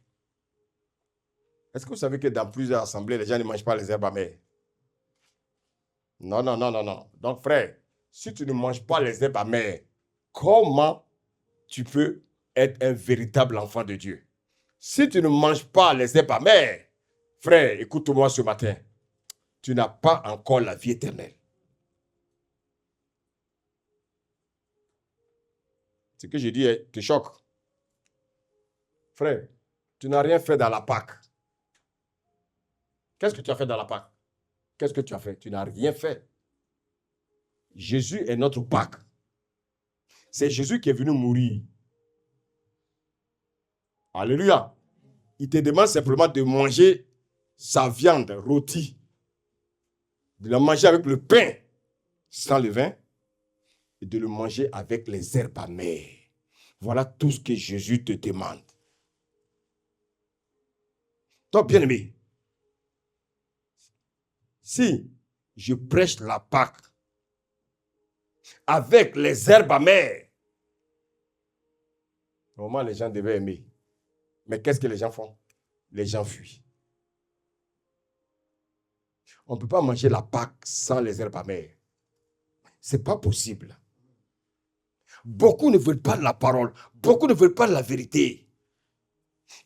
Est-ce que vous savez que dans plusieurs assemblées, les gens ne mangent pas les herbes amères? Non. Donc, frère, si tu ne manges pas les herbes amères, comment tu peux être un véritable enfant de Dieu? Si tu ne manges pas les herbes amères, frère, écoute-moi ce matin, tu n'as pas encore la vie éternelle. Ce que je dis te choque. Frère, tu n'as rien fait dans la Pâque. Qu'est-ce que tu as fait dans la Pâque? Qu'est-ce que tu as fait? Tu n'as rien fait. Jésus est notre Pâque. C'est Jésus qui est venu mourir. Alléluia. Il te demande simplement de manger sa viande rôtie, de la manger avec le pain sans levain et de le manger avec les herbes amères. Voilà tout ce que Jésus te demande. Donc, bien-aimé, si je prêche la Pâque avec les herbes amères, normalement les gens devaient aimer. Mais qu'est-ce que les gens font? Les gens fuient. On ne peut pas manger la Pâque sans les herbes amères. Ce n'est pas possible. Beaucoup ne veulent pas de la parole. Beaucoup ne veulent pas de la vérité.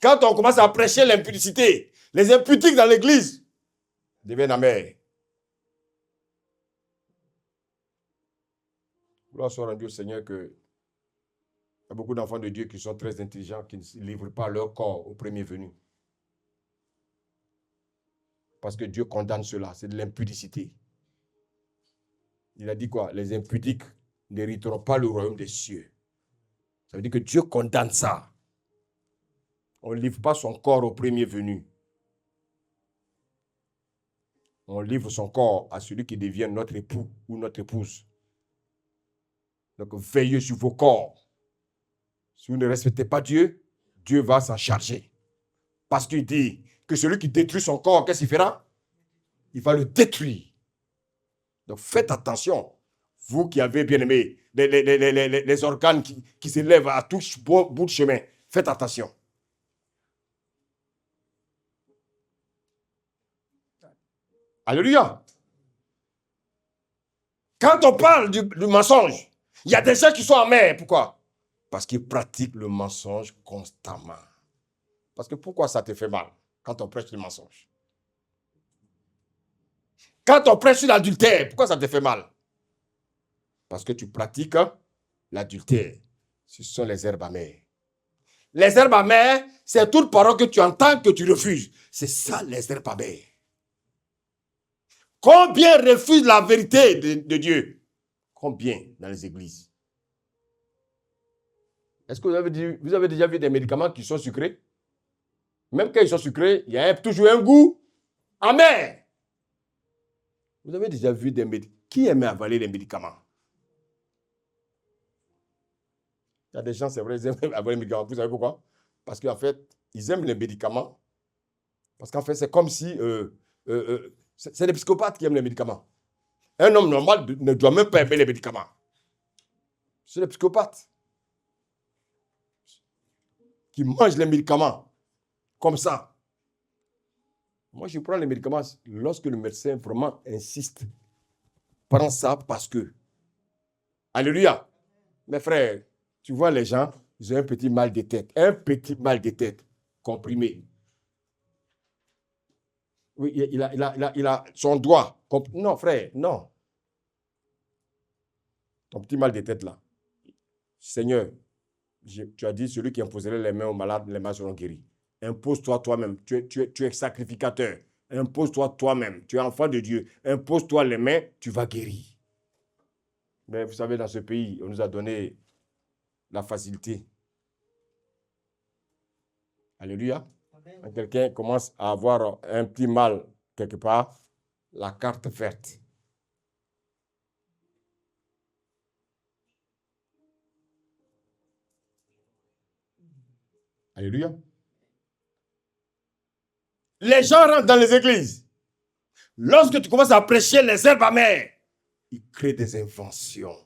Quand on commence à prêcher l'impudicité, les impudiques dans l'église deviennent amers. Gloire soit rendue au Seigneur que il y a beaucoup d'enfants de Dieu qui sont très intelligents, qui ne livrent pas leur corps au premier venu. Parce que Dieu condamne cela, c'est de l'impudicité. Il a dit quoi? Les impudiques n'hériteront pas le royaume des cieux. Ça veut dire que Dieu condamne ça. On ne livre pas son corps au premier venu. On livre son corps à celui qui devient notre époux ou notre épouse. Donc veillez sur vos corps. Si vous ne respectez pas Dieu, Dieu va s'en charger. Parce qu'il dit que celui qui détruit son corps, qu'est-ce qu'il fera? Il va le détruire. Donc faites attention. Vous qui avez bien aimé les organes qui s'élèvent à tout bout de chemin, faites attention. Alléluia. Quand on parle du mensonge, il y a des gens qui sont amers. Pourquoi? Parce qu'ils pratiquent le mensonge constamment. Parce que pourquoi ça te fait mal quand on prêche le mensonge? Quand on prêche sur l'adultère, pourquoi ça te fait mal? Parce que tu pratiques l'adultère. Ce sont les herbes amères. Les herbes amères, c'est toute parole que tu entends que tu refuses. C'est ça les herbes amères. Combien refusent la vérité de Dieu? Combien dans les églises? Est-ce que vous avez déjà vu des médicaments qui sont sucrés? Même quand ils sont sucrés, il y a toujours un goût amer. Vous avez déjà vu des médicaments? Qui aime avaler les médicaments? Il y a des gens, c'est vrai, ils aiment avaler les médicaments. Vous savez pourquoi? Parce qu'en fait, ils aiment les médicaments. Parce qu'en fait, c'est comme si... c'est les psychopathes qui aiment les médicaments. Un homme normal ne doit même pas aimer les médicaments. C'est les psychopathes qui mangent les médicaments comme ça. Moi, je prends les médicaments lorsque le médecin vraiment insiste. Prends ça parce que. Alléluia. Mes frères, tu vois les gens, ils ont un petit mal de tête. Un petit mal de tête comprimé. Oui, il a son doigt. Non, frère, non. Ton petit mal de tête là. Seigneur, tu as dit, celui qui imposerait les mains aux malades, les mains seront guéris. Impose-toi toi-même. Tu es sacrificateur. Impose-toi toi-même. Tu es enfant de Dieu. Impose-toi les mains, tu vas guérir. Mais vous savez, dans ce pays, on nous a donné la facilité. Alléluia. Quand quelqu'un commence à avoir un petit mal quelque part, la carte verte. Alléluia. Les gens rentrent dans les églises. Lorsque tu commences à prêcher les herbes amères, ils créent des inventions.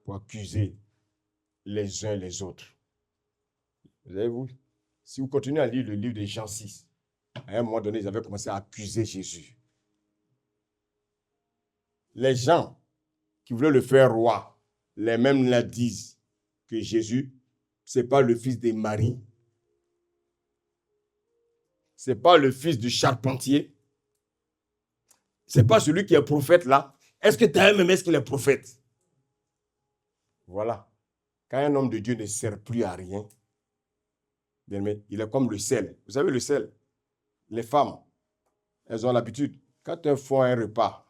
Pour accuser les uns les autres. Vous avez vu? Si vous continuez à lire le livre de Jean 6, à un moment donné, ils avaient commencé à accuser Jésus. Les gens qui voulaient le faire roi, les mêmes là disent que Jésus, ce n'est pas le fils de Marie. Ce n'est pas le fils du charpentier. Ce n'est pas celui qui est prophète là. Est-ce que tu as même est-ce qu'il est prophète? Voilà. Quand un homme de Dieu ne sert plus à rien, bien aimé, il est comme le sel. Vous savez le sel? Les femmes, elles ont l'habitude, quand elles font un repas,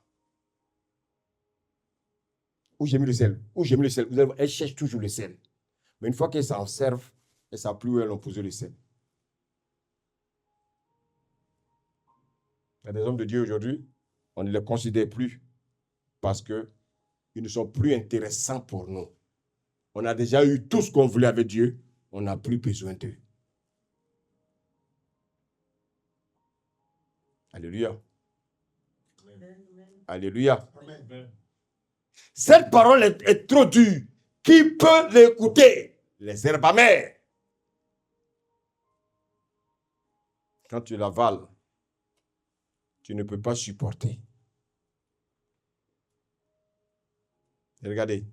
où j'ai mis le sel, où j'ai mis le sel, elles cherchent toujours le sel. Mais une fois qu'elles s'en servent, elles ne savent plus où elles ont posé le sel. Il y a des hommes de Dieu aujourd'hui, on ne les considère plus parce qu'ils ne sont plus intéressants pour nous. On a déjà eu tout ce qu'on voulait avec Dieu, on n'a plus besoin d'eux. Alléluia. Amen. Alléluia. Amen. Cette parole est trop dure. Qui peut l'écouter? Les herbes amères. Quand tu l'avales, tu ne peux pas supporter. Et regardez.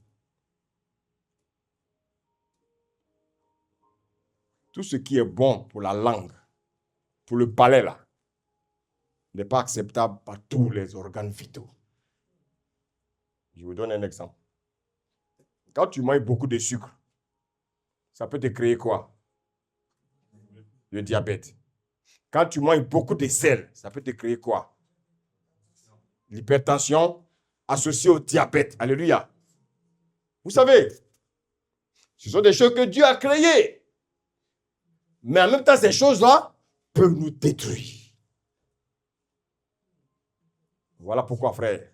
Tout ce qui est bon pour la langue, pour le palais là, n'est pas acceptable par tous les organes vitaux. Je vous donne un exemple. Quand tu manges beaucoup de sucre, ça peut te créer quoi? Le diabète. Quand tu manges beaucoup de sel, ça peut te créer quoi? L'hypertension associée au diabète. Alléluia. Vous savez, ce sont des choses que Dieu a créées. Mais en même temps, ces choses-là peuvent nous détruire. Voilà pourquoi, frère,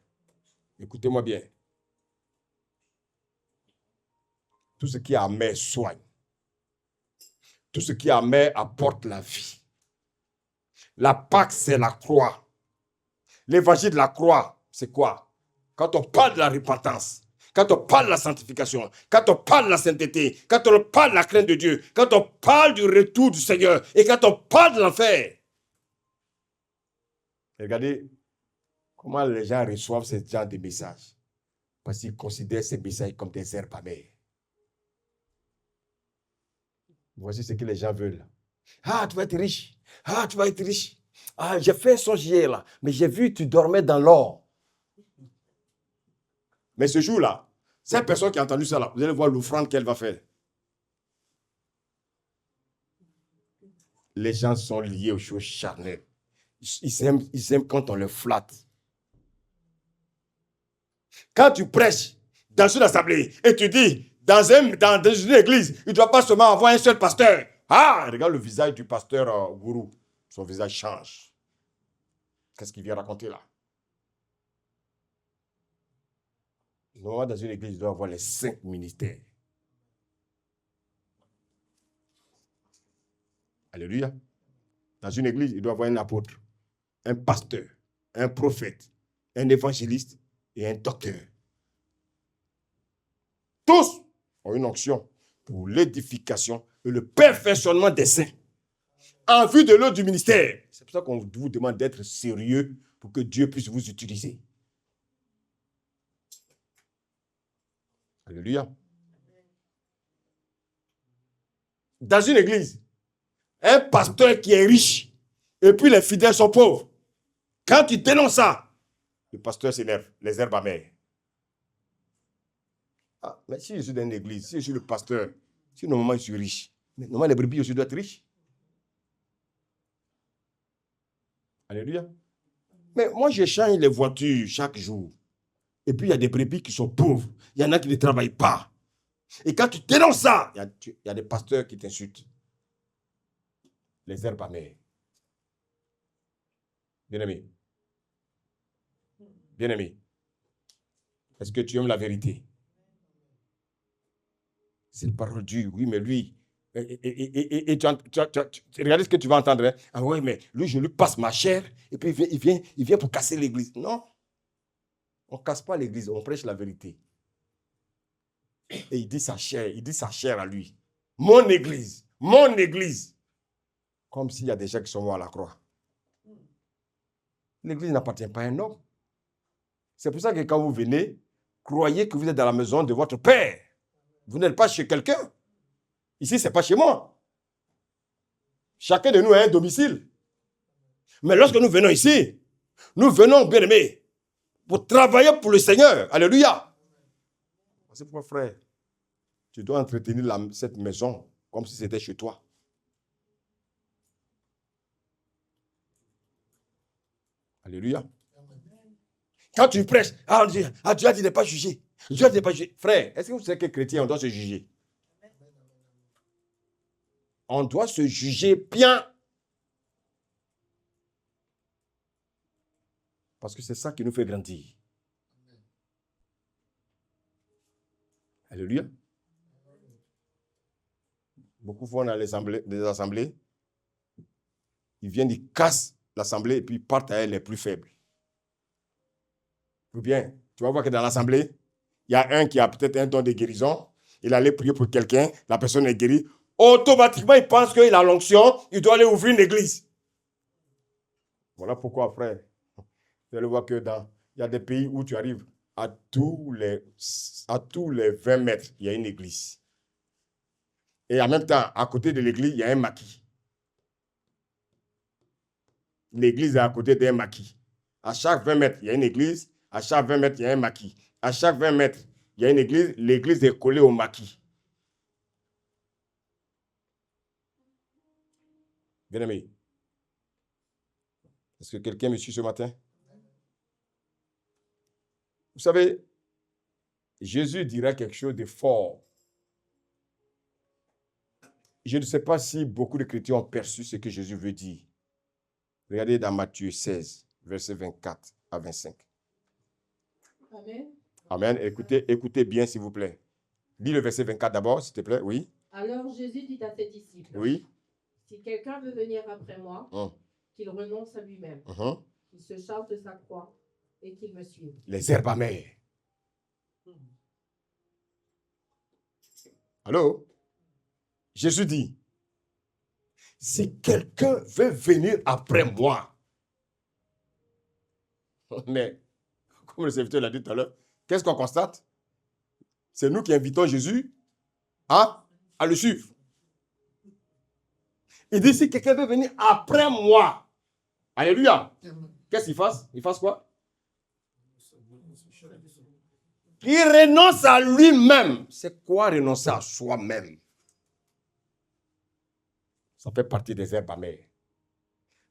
écoutez-moi bien. Tout ce qui est amer soigne. Tout ce qui est amer apporte la vie. La Pâque, c'est la croix. L'évangile de la croix, c'est quoi? Quand on parle de la repentance, quand on parle de la sanctification, quand on parle de la sainteté, quand on parle de la crainte de Dieu, quand on parle du retour du Seigneur et quand on parle de l'enfer. Regardez comment les gens reçoivent ce genre de messages. Parce qu'ils considèrent ces messages comme des herbes amères. Voici ce que les gens veulent. Ah, tu vas être riche. Ah, tu vas être riche. Ah, j'ai fait un songe hier là, mais j'ai vu tu dormais dans l'or. Mais ce jour-là, cette personne qui a entendu ça là, vous allez voir l'offrande qu'elle va faire. Les gens sont liés aux choses charnelles. Ils aiment quand on les flatte. Quand tu prêches dans une assemblée et tu dis, dans une église, il ne doit pas seulement avoir un seul pasteur. Ah, regarde le visage du pasteur gourou. Son visage change. Qu'est-ce qu'il vient raconter là? Normalement, dans une église, il doit avoir les 5 ministères. Alléluia. Dans une église, il doit avoir un apôtre, un pasteur, un prophète, un évangéliste et un docteur. Tous ont une onction pour l'édification et le perfectionnement des saints en vue de l'œuvre du ministère. C'est pour ça qu'on vous demande d'être sérieux pour que Dieu puisse vous utiliser. Alléluia. Dans une église, un pasteur qui est riche et puis les fidèles sont pauvres. Quand tu dénonces ça, le pasteur s'énerve, les herbes amères. Ah, mais si je suis dans une église, si je suis le pasteur, si normalement je suis riche, mais normalement les brebis aussi doivent être riches. Alléluia. Mais moi, j'échange les voitures chaque jour. Et puis, il y a des brebis qui sont pauvres. Il y en a qui ne travaillent pas. Et quand tu dénonces ça, il y a des pasteurs qui t'insultent. Les herbes amères. Bien-aimé. Bien-aimé. Est-ce que tu aimes la vérité? C'est une parole dure, oui, mais lui. Et regardez ce que tu vas entendre. Hein? Ah oui, mais lui, je lui passe ma chair. Et puis, il vient pour casser l'église. Non. On ne casse pas l'église, on prêche la vérité. Et il dit sa chair à lui. Mon église. Comme s'il y a des gens qui sont morts à la croix. L'église n'appartient pas à un homme. C'est pour ça que quand vous venez, croyez que vous êtes dans la maison de votre père. Vous n'êtes pas chez quelqu'un. Ici, ce n'est pas chez moi. Chacun de nous a un domicile. Mais lorsque nous venons ici, nous venons, bien aimés, pour travailler pour le Seigneur. Alléluia. C'est pourquoi, frère, tu dois entretenir cette maison comme si c'était chez toi. Alléluia. Quand tu prêches, Dieu a dit de ne pas juger. Dieu a dit de ne pas juger. Frère, est-ce que vous savez que chrétien, on doit se juger? On doit se juger bien. Parce que c'est ça qui nous fait grandir. Alléluia. Beaucoup vont dans les assemblées. Ils viennent, ils cassent l'assemblée et puis ils partent à elle les plus faibles. Ou bien, tu vas voir que dans l'assemblée, il y a un qui a peut-être un don de guérison. Il allait prier pour quelqu'un, la personne est guérie. Automatiquement, il pense qu'il a l'onction, il doit aller ouvrir une église. Voilà pourquoi, frère, vous allez voir que il y a des pays où tu arrives à tous les 20 mètres, il y a une église. Et en même temps, à côté de l'église, il y a un maquis. L'église est à côté d'un maquis. À chaque 20 mètres, il y a une église. À chaque 20 mètres, il y a un maquis. À chaque 20 mètres, il y a une église. L'église est collée au maquis. Bien-aimé, est-ce que quelqu'un me suit ce matin? Vous savez, Jésus dira quelque chose de fort. Je ne sais pas si beaucoup de chrétiens ont perçu ce que Jésus veut dire. Regardez dans Matthieu 16, versets 24 à 25. Amen. Amen. Écoutez bien, s'il vous plaît. Lis le verset 24 d'abord, s'il te plaît. Oui. Alors Jésus dit à ses disciples, Oui. si quelqu'un veut venir après moi, Hum, qu'il renonce à lui-même, hum. qu'il se charge de sa croix et qu'il me suive. Les herbes amères. Allô? Jésus dit, si quelqu'un veut venir après moi, mais comme le serviteur l'a dit tout à l'heure, qu'est-ce qu'on constate? C'est nous qui invitons Jésus à le suivre. Il dit, si quelqu'un veut venir après moi, alléluia, qu'est-ce qu'il fasse? Il fasse quoi? Il renonce à lui-même. C'est quoi renoncer à soi-même? Ça fait partie des herbes amères.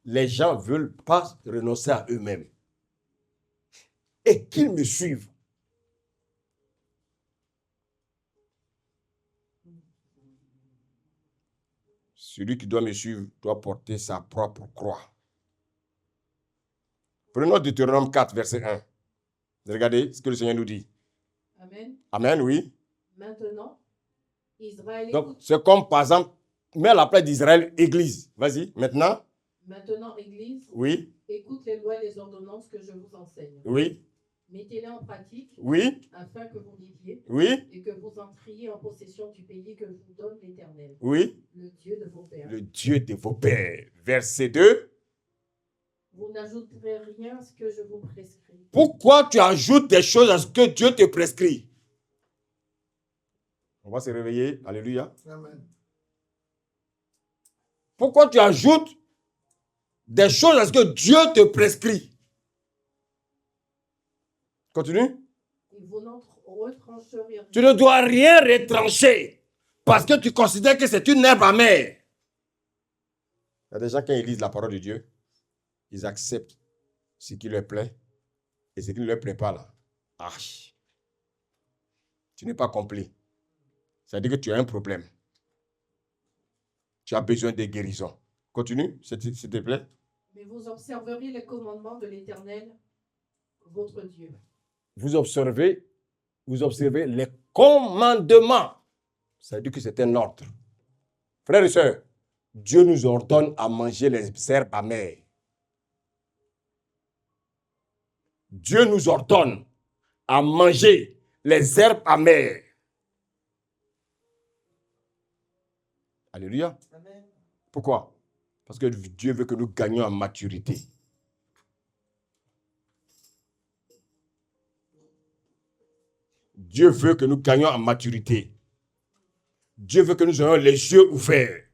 Les gens ne veulent pas renoncer à eux-mêmes. Et qu'ils me suivent. Celui qui doit me suivre doit porter sa propre croix. Prenons Deutéronome 4, verset 1. Regardez ce que le Seigneur nous dit. Amen. Amen, oui. Maintenant, Israël Donc, écoute. c'est comme, par exemple, mets à la place d'Israël, Église. Vas-y, maintenant. Maintenant, Église, Oui, écoute les lois et les ordonnances que je vous enseigne. oui, Mettez-les en pratique oui, afin que vous viviez oui, et que vous entriez en possession du pays que vous donne l'Éternel, oui. le Dieu de vos pères. Le Dieu de vos pères. Verset 2. Vous n'ajouterez rien à ce que je vous prescris. Pourquoi tu ajoutes des choses à ce que Dieu te prescrit? On va se réveiller. Alléluia. Amen. Pourquoi tu ajoutes des choses à ce que Dieu te prescrit? Continue. Et vous n'en retrancherez rien. Tu ne dois rien retrancher parce que tu considères que c'est une herbe amère. Il y a des gens, quand ils lisent la parole de Dieu, ils acceptent ce qui leur plaît et ce qui ne leur plaît pas là. Ah, tu n'es pas complet. Ça veut dire que tu as un problème. Tu as besoin de guérison. Continue, s'il te plaît. Mais vous observerez les commandements de l'Éternel, votre Dieu. Vous observez les commandements. Ça veut dire que c'est un ordre. Frères et sœurs, Dieu nous ordonne à manger les herbes amères. Dieu nous ordonne à manger les herbes amères. Alléluia. Amen. Pourquoi? Parce que Dieu veut que nous gagnions en maturité. Dieu veut que nous gagnions en maturité. Dieu veut que nous ayons les yeux ouverts.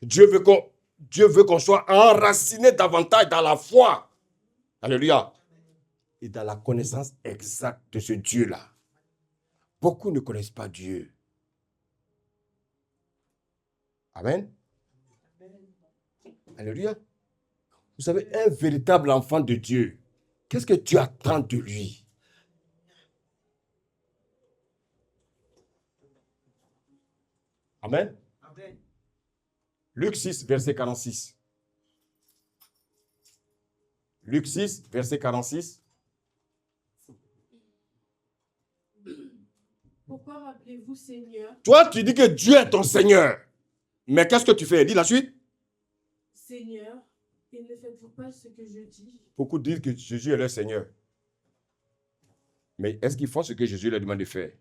Dieu veut qu'on soit enraciné davantage dans la foi. Alléluia. Et dans la connaissance exacte de ce Dieu-là. Beaucoup ne connaissent pas Dieu. Amen. Alléluia. Vous savez, un véritable enfant de Dieu, qu'est-ce que Dieu attend de lui? Amen. Amen. Luc 6, verset 46. Luc 6, verset 46. Pourquoi m'appelez-vous Seigneur? Toi, tu dis que Dieu est ton Seigneur. Mais qu'est-ce que tu fais? Dis la suite. Seigneur, et ne faites-vous pas ce que je dis? Beaucoup disent que Jésus est leur Seigneur. Mais est-ce qu'ils font ce que Jésus leur demande de faire?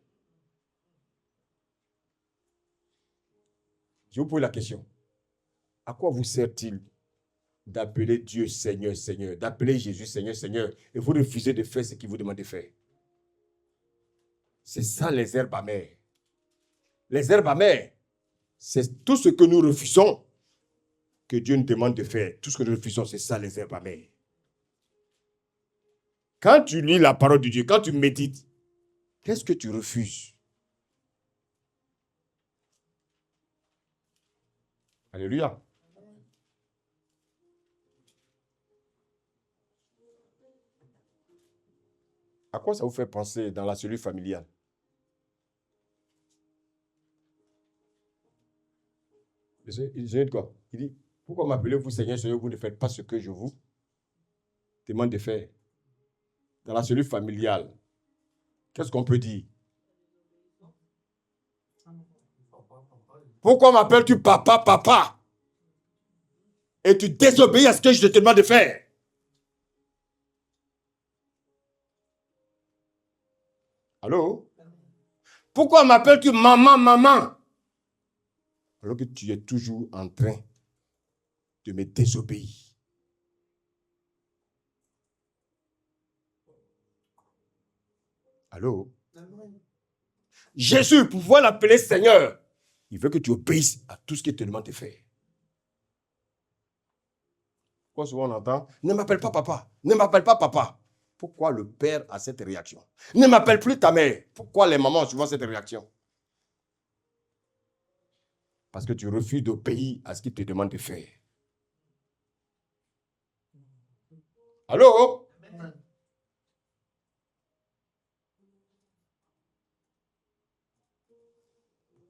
Je vous pose la question. À quoi vous sert-il d'appeler Dieu Seigneur, Seigneur, d'appeler Jésus Seigneur, Seigneur, et vous refusez de faire ce qu'il vous demande de faire? C'est ça les herbes amères. Les herbes amères, c'est tout ce que nous refusons que Dieu nous demande de faire. Tout ce que nous refusons, c'est ça les herbes amères. Quand tu lis la parole de Dieu, quand tu médites, qu'est-ce que tu refuses? Alléluia. À quoi ça vous fait penser dans la cellule familiale? Il dit quoi? Il dit, pourquoi m'appelez-vous Seigneur, Seigneur, vous ne faites pas ce que je vous demande de faire? Dans la cellule familiale, qu'est-ce qu'on peut dire? Pourquoi m'appelles-tu papa, papa? Et tu désobéis à ce que je te demande de faire. Allô? Pourquoi m'appelles-tu maman, maman? Alors que tu es toujours en train de me désobéir. Allô? Jésus, pour pouvoir l'appeler Seigneur, il veut que tu obéisses à tout ce qu'il te demande de faire. Pourquoi souvent on entend, ne m'appelle pas papa, ne m'appelle pas papa. Pourquoi le père a cette réaction? Ne m'appelle plus ta mère. Pourquoi les mamans ont souvent cette réaction? Parce que tu refuses d'obéir à ce qu'il te demande de faire. Allô?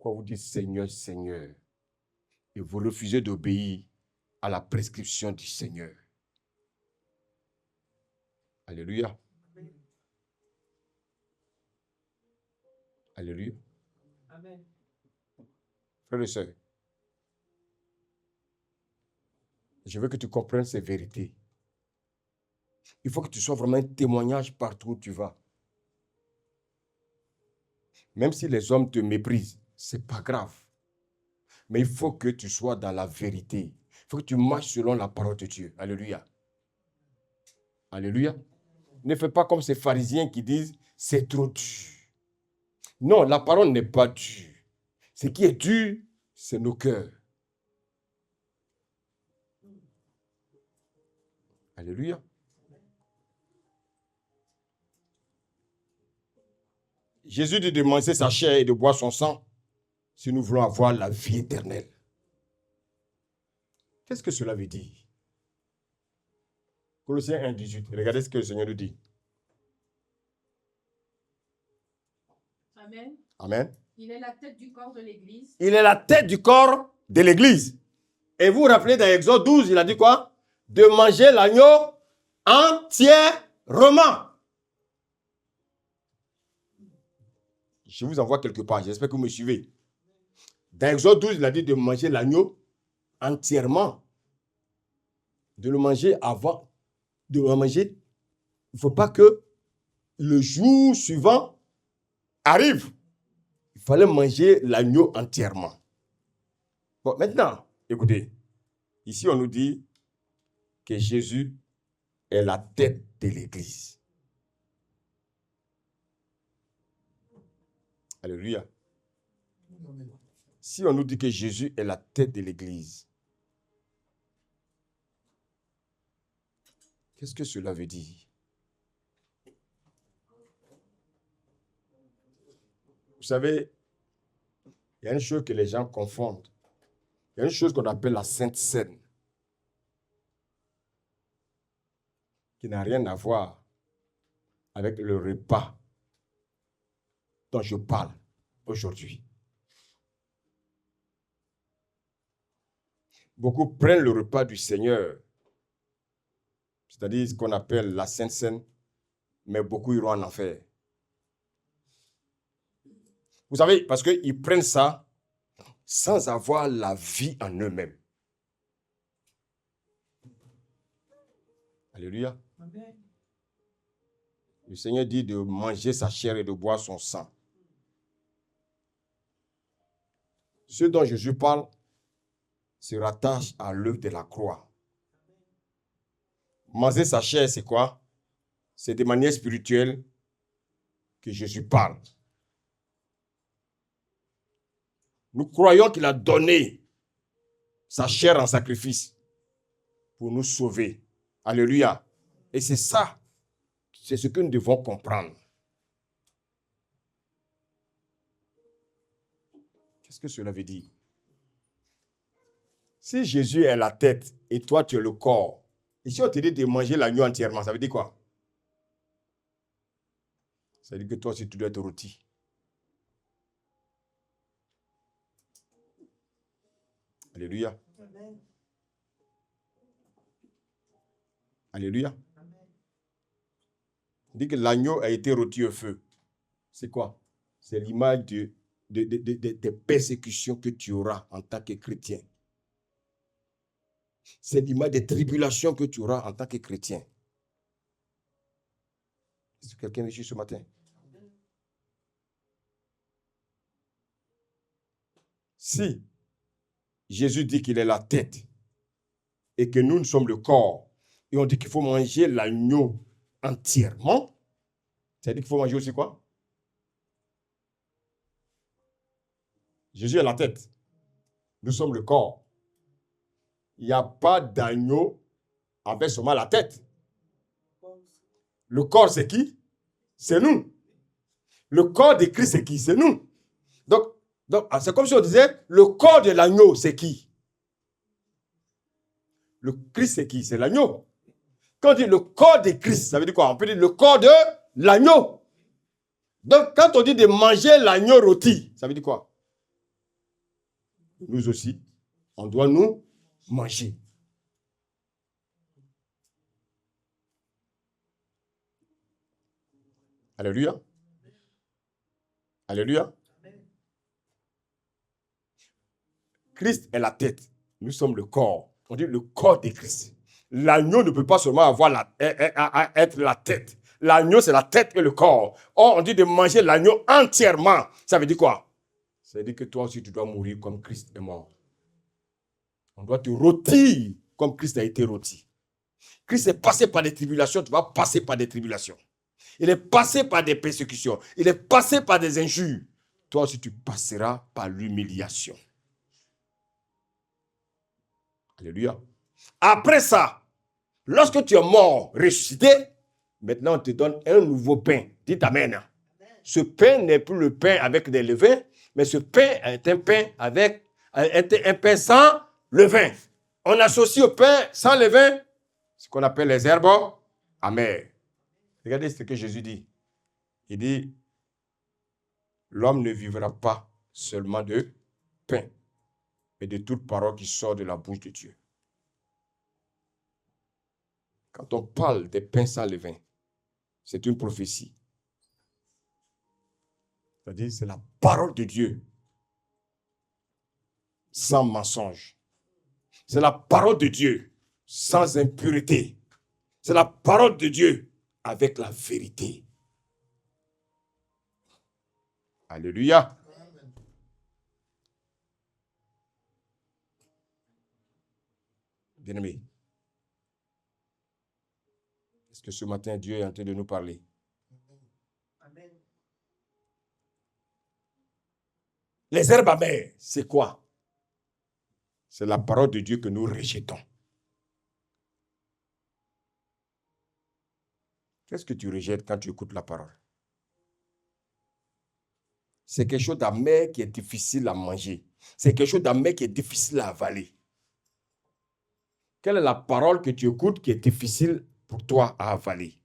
Pourquoi vous dites Seigneur, Seigneur, et vous refusez d'obéir à la prescription du Seigneur? Alléluia. Alléluia. Amen. Frères et sœurs, je veux que tu comprennes ces vérités. Il faut que tu sois vraiment un témoignage partout où tu vas. Même si les hommes te méprisent, ce n'est pas grave. Mais il faut que tu sois dans la vérité. Il faut que tu marches selon la parole de Dieu. Alléluia. Alléluia. Ne fais pas comme ces pharisiens qui disent c'est trop dur. Non, la parole n'est pas dure. Ce qui est dur, c'est nos cœurs. Alléluia. Jésus dit de manger sa chair et de boire son sang si nous voulons avoir la vie éternelle. Qu'est-ce que cela veut dire? Colossiens 1, 18. Regardez ce que le Seigneur nous dit. Amen. Amen. Il est la tête du corps de l'Église. Il est la tête du corps de l'Église. Et vous vous rappelez dans Exode 12, il a dit quoi? De manger l'agneau entièrement. Je vous envoie quelque part, j'espère que vous me suivez. Dans Exode 12, il a dit de manger l'agneau entièrement. De le manger avant. De le manger. Il ne faut pas que le jour suivant arrive. Il fallait manger l'agneau entièrement. Bon, maintenant, écoutez. Ici, on nous dit que Jésus est la tête de l'Église. Alléluia. Si on nous dit que Jésus est la tête de l'Église, qu'est-ce que cela veut dire? Vous savez, il y a une chose que les gens confondent. Il y a une chose qu'on appelle la Sainte Seine, qui n'a rien à voir avec le repas dont je parle aujourd'hui. Beaucoup prennent le repas du Seigneur, c'est-à-dire ce qu'on appelle la Sainte Seine, mais beaucoup iront en enfer. Vous savez, parce qu'ils prennent ça sans avoir la vie en eux-mêmes. Alléluia. Amen. Le Seigneur dit de manger sa chair et de boire son sang. Ce dont Jésus parle se rattache à l'œuvre de la croix. Manger sa chair, c'est quoi? C'est de manière spirituelle que Jésus parle. Nous croyons qu'il a donné sa chair en sacrifice pour nous sauver. Alléluia. Et c'est ça, c'est ce que nous devons comprendre. Qu'est-ce que cela veut dire? Si Jésus est la tête et toi tu es le corps, et si on te dit de manger l'agneau entièrement, ça veut dire quoi? Ça veut dire que toi aussi tu dois être rôti. Alléluia. Amen. Alléluia. On dit que l'agneau a été rôti au feu. C'est quoi? C'est l'image de des persécutions que tu auras en tant que chrétien. C'est l'image des tribulations que tu auras en tant que chrétien. Est-ce que quelqu'un est ici ce matin? Si Jésus dit qu'il est la tête et que nous sommes le corps, et on dit qu'il faut manger l'agneau entièrement, ça veut dire qu'il faut manger aussi quoi? Jésus est la tête. Nous sommes le corps. Il n'y a pas d'agneau avec seulement la tête. Le corps, c'est qui? C'est nous. Le corps de Christ, c'est qui? C'est nous. Donc, c'est comme si on disait, le corps de l'agneau, c'est qui? Le Christ, c'est qui? C'est l'agneau. Quand on dit le corps de Christ, ça veut dire quoi? On peut dire le corps de l'agneau. Donc, quand on dit de manger l'agneau rôti, ça veut dire quoi? Nous aussi, on doit nous manger. Alléluia. Alléluia. Christ est la tête. Nous sommes le corps. On dit le corps de Christ. L'agneau ne peut pas seulement être la tête. L'agneau, c'est la tête et le corps. Or, on dit de manger l'agneau entièrement. Ça veut dire quoi? Ça veut dire que toi aussi, tu dois mourir comme Christ est mort. On doit te rôtir comme Christ a été rôti. Christ est passé par des tribulations, tu vas passer par des tribulations. Il est passé par des persécutions. Il est passé par des injures. Toi aussi, tu passeras par l'humiliation. Alléluia. Après ça, lorsque tu es mort, ressuscité, maintenant on te donne un nouveau pain. Dites Amen. Amen. Ce pain n'est plus le pain avec des levains, mais ce pain est un pain sans levain. On associe au pain sans levain ce qu'on appelle les herbes amères. Regardez ce que Jésus dit. Il dit, l'homme ne vivra pas seulement de pain, mais de toute parole qui sort de la bouche de Dieu. Quand on parle des pains sans levain, c'est une prophétie. C'est-à-dire, c'est la parole de Dieu sans mensonge. C'est la parole de Dieu sans impureté. C'est la parole de Dieu avec la vérité. Alléluia. Bien-aimés, est-ce que ce matin, Dieu est en train de nous parler? Amen. Les herbes amères, c'est quoi? C'est la parole de Dieu que nous rejetons. Qu'est-ce que tu rejettes quand tu écoutes la parole? C'est quelque chose d'amer qui est difficile à manger. C'est quelque chose d'amer qui est difficile à avaler. Quelle est la parole que tu écoutes qui est difficile pour toi à avaler?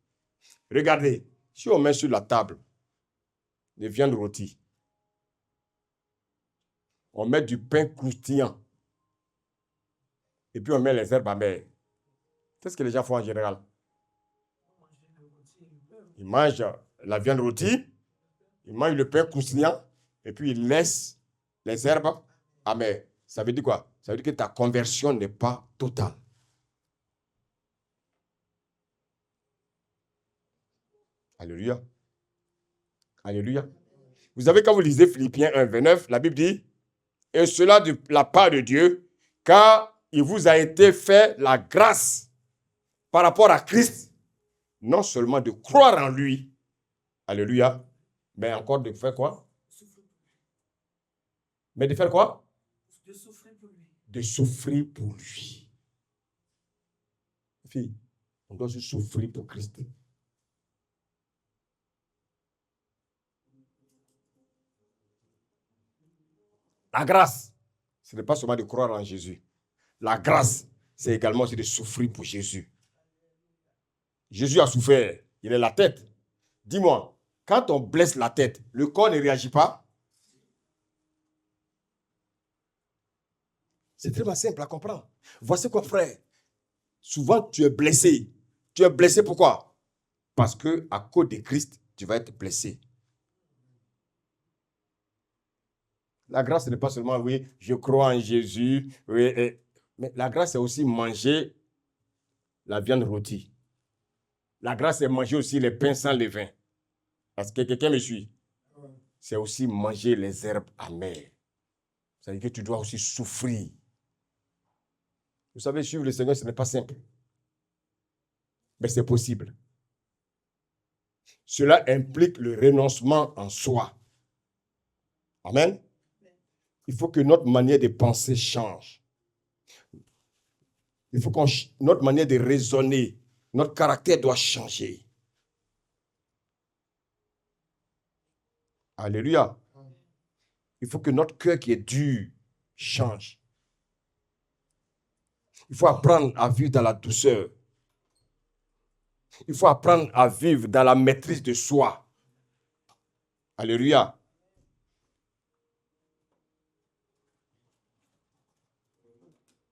Regardez, si on met sur la table des viandes rôties, on met du pain croustillant, et puis on met les herbes amères. Qu'est-ce que les gens font en général? Ils mangent la viande rôtie, ils mangent le pain croustillant, et puis ils laissent les herbes amères. Ça veut dire quoi? Ça veut dire que ta conversion n'est pas totale. Alléluia. Alléluia. Vous savez, quand vous lisez Philippiens 1, 29, la Bible dit, et cela de la part de Dieu, car il vous a été fait la grâce par rapport à Christ, non seulement de croire en lui, alléluia, mais encore de faire quoi? Mais de faire quoi? De souffrir pour lui. De souffrir pour lui. Fille, on doit se souffrir pour Christ. La grâce, ce n'est pas seulement de croire en Jésus. La grâce, c'est également aussi de souffrir pour Jésus. Jésus a souffert, il est la tête. Dis-moi, quand on blesse la tête, le corps ne réagit pas? C'est très simple à comprendre. Voici quoi, frère. Souvent, tu es blessé. Tu es blessé pourquoi? Parce que à cause de Christ, tu vas être blessé. La grâce, ce n'est pas seulement, oui, je crois en Jésus, oui, mais la grâce, c'est aussi manger la viande rôtie. La grâce, c'est manger aussi les pains sans levain. Parce que quelqu'un me suit. C'est aussi manger les herbes amères. C'est-à-dire que tu dois aussi souffrir. Vous savez, suivre le Seigneur, ce n'est pas simple. Mais c'est possible. Cela implique le renoncement en soi. Amen. Il faut que notre manière de penser change. Il faut que notre manière de raisonner, notre caractère doit changer. Alléluia. Il faut que notre cœur qui est dur change. Il faut apprendre à vivre dans la douceur. Il faut apprendre à vivre dans la maîtrise de soi. Alléluia.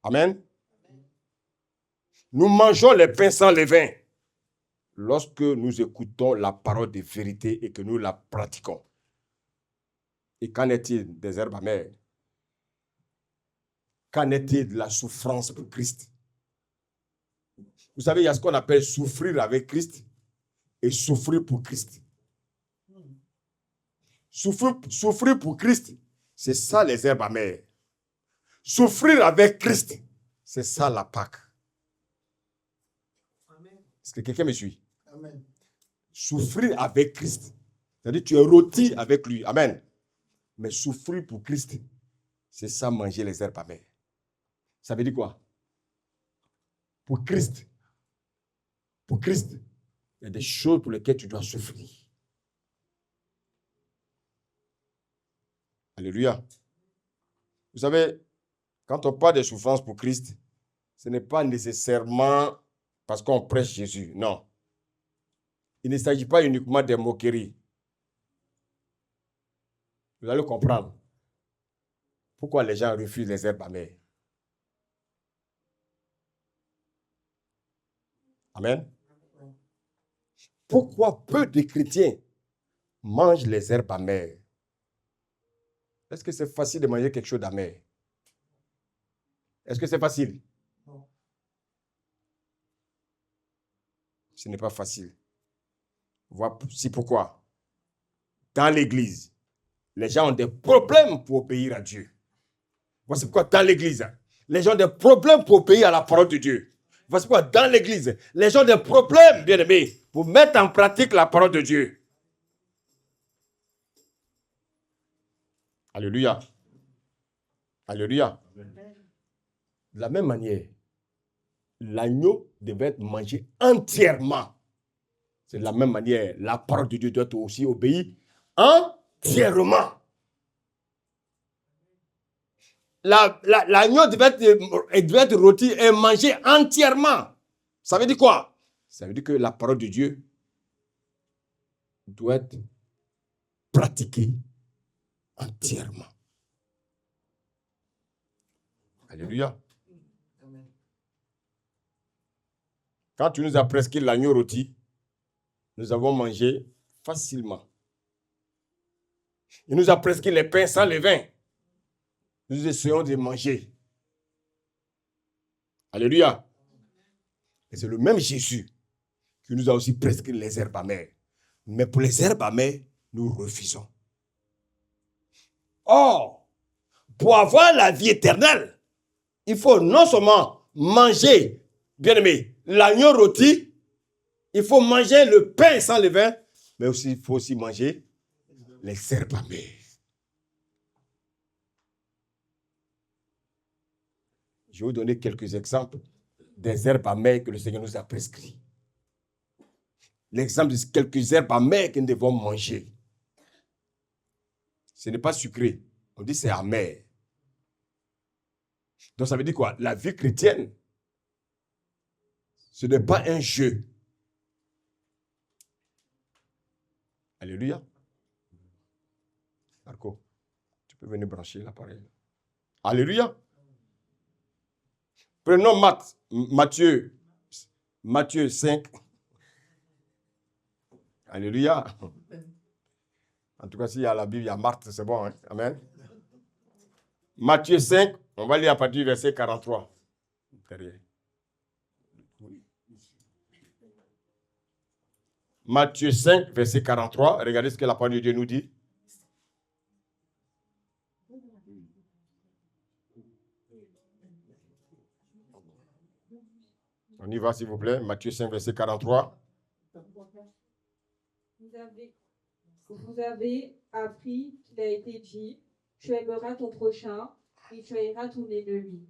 Amen. Nous mangeons les pains sans levain lorsque nous écoutons la parole de vérité et que nous la pratiquons. Et qu'en est-il des herbes amères? Qu'en est-il de la souffrance pour Christ? Vous savez, il y a ce qu'on appelle souffrir avec Christ et souffrir pour Christ. Souffrir pour Christ, c'est ça les herbes amères. Souffrir avec Christ, c'est ça la Pâque. Est-ce que quelqu'un me suit? Amen. Souffrir avec Christ, c'est-à-dire tu es rôti avec lui. Amen. Mais souffrir pour Christ, c'est ça manger les herbes amères. Ça veut dire quoi? Pour Christ, il y a des choses pour lesquelles tu dois souffrir. Alléluia. Vous savez, quand on parle de souffrance pour Christ, ce n'est pas nécessairement parce qu'on prêche Jésus. Non. Il ne s'agit pas uniquement des moqueries. Vous allez comprendre pourquoi les gens refusent les herbes amères. Amen. Pourquoi peu de chrétiens mangent les herbes amères? Est-ce que c'est facile de manger quelque chose d'amer? Est-ce que c'est facile? Non. Ce n'est pas facile. Voici pourquoi. Dans l'église, les gens ont des problèmes pour obéir à Dieu. Voici pourquoi dans l'église, les gens ont des problèmes pour obéir à la parole de Dieu. Voici pourquoi dans l'église, les gens ont des problèmes, bien aimés, pour mettre en pratique la parole de Dieu. Alléluia. Alléluia. De la même manière, l'agneau devait être mangé entièrement. C'est de la même manière, la parole de Dieu doit être aussi obéie entièrement. L'agneau devait être rôti et mangé entièrement. Ça veut dire quoi? Ça veut dire que la parole de Dieu doit être pratiquée entièrement. Alléluia. Quand tu nous as prescrit l'agneau rôti, nous avons mangé facilement. Il nous a prescrit les pains sans levain. Nous essayons de manger. Alléluia. Et c'est le même Jésus qui nous a aussi prescrit les herbes amères. Mais pour les herbes amères, nous refusons. Or, pour avoir la vie éternelle, il faut non seulement manger, bien aimé, l'agneau rôti, il faut manger le pain sans levain, mais aussi, il faut aussi manger les herbes amères. Je vais vous donner quelques exemples des herbes amères que le Seigneur nous a prescrits. L'exemple de quelques herbes amères que nous devons manger. Ce n'est pas sucré. On dit c'est amer. Donc ça veut dire quoi? La vie chrétienne, ce n'est pas un jeu. Alléluia. Marco, tu peux venir brancher l'appareil. Alléluia. Prenons Matthieu 5. Alléluia. En tout cas, s'il y a la Bible, il y a Marthe, c'est bon. Hein? Amen. Matthieu 5, on va lire à partir du verset 43. Derrière. Matthieu 5, verset 43. Regardez ce que la parole de Dieu nous dit. On y va, s'il vous plaît. Matthieu 5, verset 43. Vous avez appris qu'il a été dit, tu aimeras ton prochain et tu haïras ton ennemi.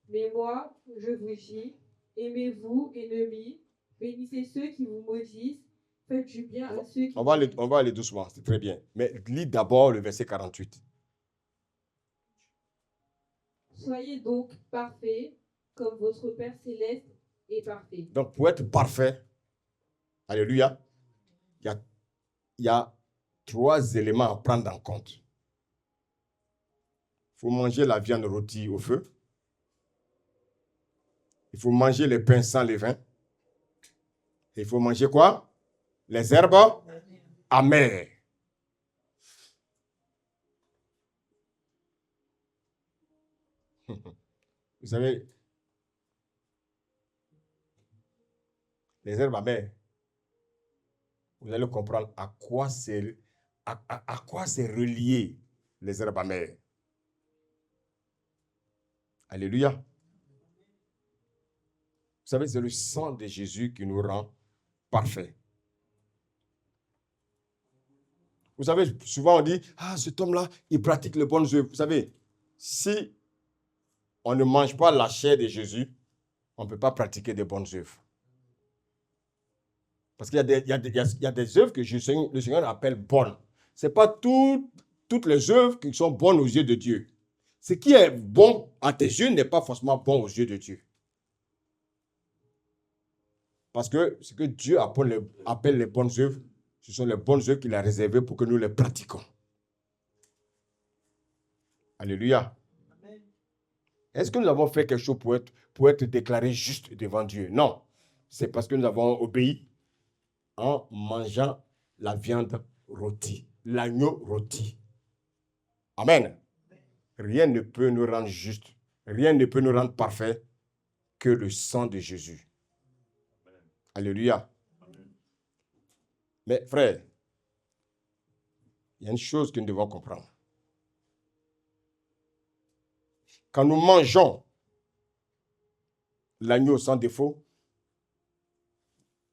Mais moi, je vous dis, aimez-vous, ennemis, bénissez ceux qui vous maudissent, faites du bien à ceux qui On va aller doucement, c'est très bien. Mais lis d'abord le verset 48. Soyez donc parfaits, comme votre Père céleste est parfait. Donc, pour être parfait, alléluia, il y a 3 éléments à prendre en compte. Il faut manger la viande rôtie au feu. Il faut manger les pains sans levain. Et il faut manger quoi? Les herbes amères. Vous savez, les herbes amères, vous allez comprendre à quoi c'est relié les herbes amères. Alléluia. Vous savez, c'est le sang de Jésus qui nous rend parfaits. Vous savez, souvent on dit, cet homme-là, il pratique les bonnes œuvres. Vous savez, si on ne mange pas la chair de Jésus, on ne peut pas pratiquer des bonnes œuvres. Parce qu'il y a des œuvres que le Seigneur appelle bonnes. Ce n'est pas toutes les œuvres qui sont bonnes aux yeux de Dieu. Ce qui est bon à tes yeux n'est pas forcément bon aux yeux de Dieu. Parce que ce que Dieu appelle les bonnes œuvres, ce sont les bonnes œuvres qu'il a réservées pour que nous les pratiquions. Alléluia. Amen. Est-ce que nous avons fait quelque chose pour être déclarés justes devant Dieu? Non. C'est parce que nous avons obéi en mangeant la viande rôtie, l'agneau rôti. Amen. Rien ne peut nous rendre justes, rien ne peut nous rendre parfaits que le sang de Jésus. Amen. Alléluia. Amen. Mais frère, il y a une chose que nous devons comprendre. Quand nous mangeons l'agneau sans défaut,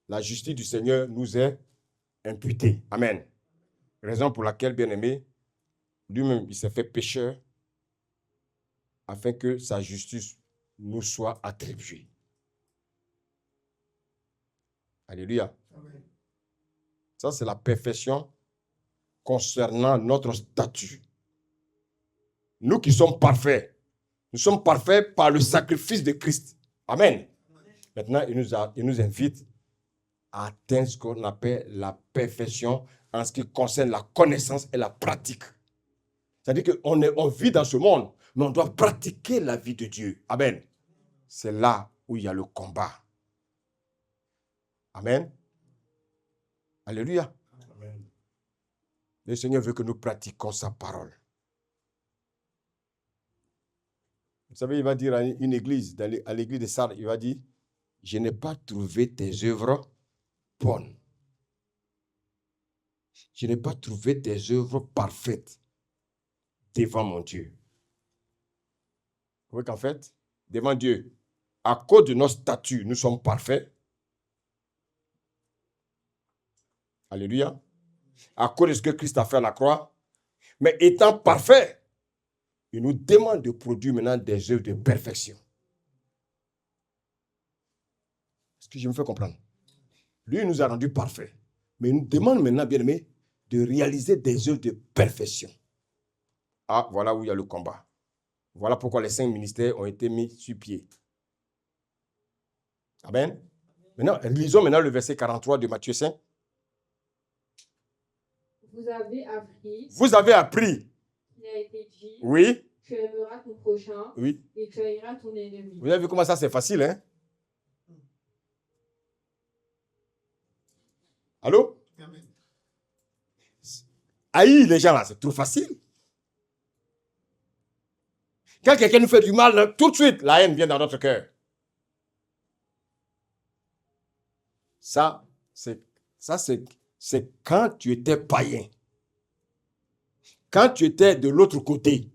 la justice du Seigneur nous est imputée. Amen. Raison pour laquelle, bien-aimé, lui-même, il s'est fait pécheur afin que sa justice nous soit attribuée. Alléluia. Amen. Ça, c'est la perfection concernant notre statut. Nous qui sommes parfaits, nous sommes parfaits par le sacrifice de Christ. Amen. Maintenant, il nous invite à atteindre ce qu'on appelle la perfection en ce qui concerne la connaissance et la pratique. C'est-à-dire qu'on vit dans ce monde, mais on doit pratiquer la vie de Dieu. Amen. C'est là où il y a le combat. Amen. Alléluia. Amen. Le Seigneur veut que nous pratiquions sa parole. Vous savez, il va dire à une église, à l'église de Sardes, il va dire, je n'ai pas trouvé tes œuvres bonnes. Je n'ai pas trouvé tes œuvres parfaites devant mon Dieu. Vous voyez qu'en fait, devant Dieu, à cause de nos statuts, nous sommes parfaits. Alléluia. À cause de ce que Christ a fait à la croix. Mais étant parfait, il nous demande de produire maintenant des œuvres de perfection. Est-ce que je me fais comprendre? Lui, il nous a rendus parfaits. Mais il nous demande maintenant, bien-aimé, de réaliser des œuvres de perfection. Ah, voilà où il y a le combat. Voilà pourquoi les 5 ministères ont été mis sur pied. Amen. Maintenant, lisons maintenant le verset 43 de Matthieu 5. Vous avez appris. Vous avez appris. Il a été dit. Oui. Tu aimeras ton prochain. Oui. Et tu haïras ton ennemi. Vous avez vu comment ça c'est facile, hein? Allô? Amen. Haïr les gens là, c'est trop facile. Quand quelqu'un nous fait du mal, tout de suite, la haine vient dans notre cœur. Ça, c'est quand tu étais païen. Quand tu étais de l'autre côté.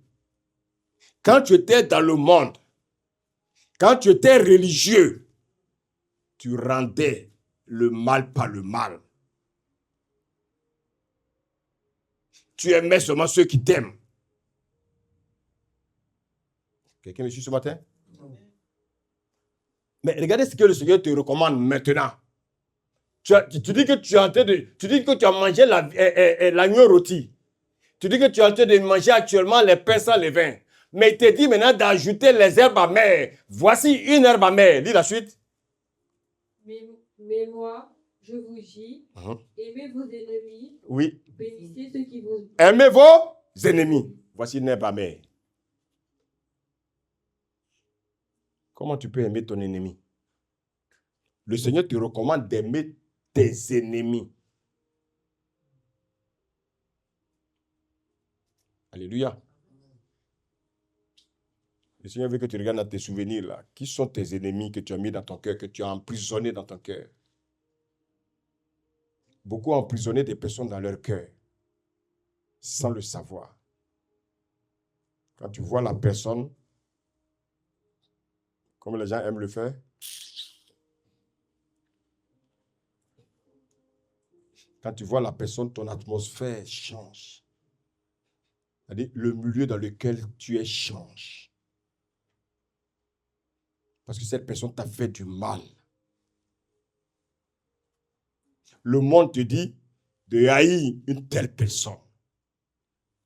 Quand tu étais dans le monde. Quand tu étais religieux. Tu rendais le mal par le mal. Tu aimais seulement ceux qui t'aiment. Quelqu'un me suit ce matin? Mais regardez ce que le Seigneur te recommande maintenant. Tu dis que tu es en train de... Tu dis que tu as mangé l'agneau rôti. Tu dis que tu es en train de manger actuellement les pains sans levain. Mais il te dit maintenant d'ajouter les herbes amères. Voici une herbe amère. Lis la suite. Mais moi, je vous dis, aimez vos ennemis. Oui. Bénissez ceux qui vous... Aimez vos ennemis. Voici une herbe amère. Comment tu peux aimer ton ennemi? Le Seigneur te recommande d'aimer tes ennemis. Alléluia. Le Seigneur veut que tu regardes dans tes souvenirs là. Qui sont tes ennemis que tu as mis dans ton cœur, que tu as emprisonnés dans ton cœur? Beaucoup ont emprisonné des personnes dans leur cœur, sans le savoir. Quand tu vois la personne, comme les gens aiment le faire, quand tu vois la personne, ton atmosphère change. C'est-à-dire, le milieu dans lequel tu es change. Parce que cette personne t'a fait du mal. Le monde te dit de haïr une telle personne.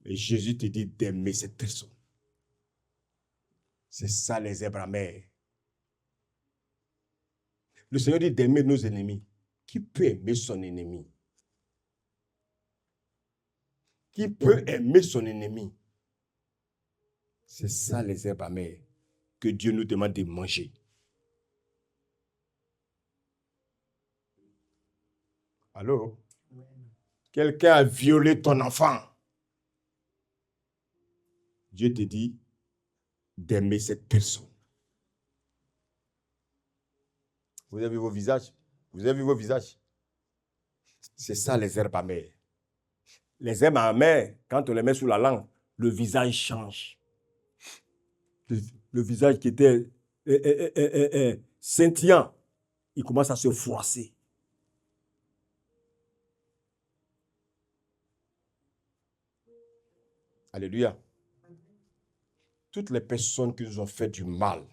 Et Jésus te dit d'aimer cette personne. C'est ça les herbes amères. Le Seigneur dit d'aimer nos ennemis. Qui peut aimer son ennemi? Qui peut aimer son ennemi? C'est ça les herbes amères que Dieu nous demande de manger. Allô? Quelqu'un a violé ton enfant. Dieu te dit d'aimer cette personne. Vous avez vu vos visages? Vous avez vu vos visages? C'est ça les herbes amères. Les herbes amères, quand on les met sous la langue, le visage change. Le visage qui était scintillant, il commence à se froisser. Alléluia. Toutes les personnes qui nous ont fait du mal.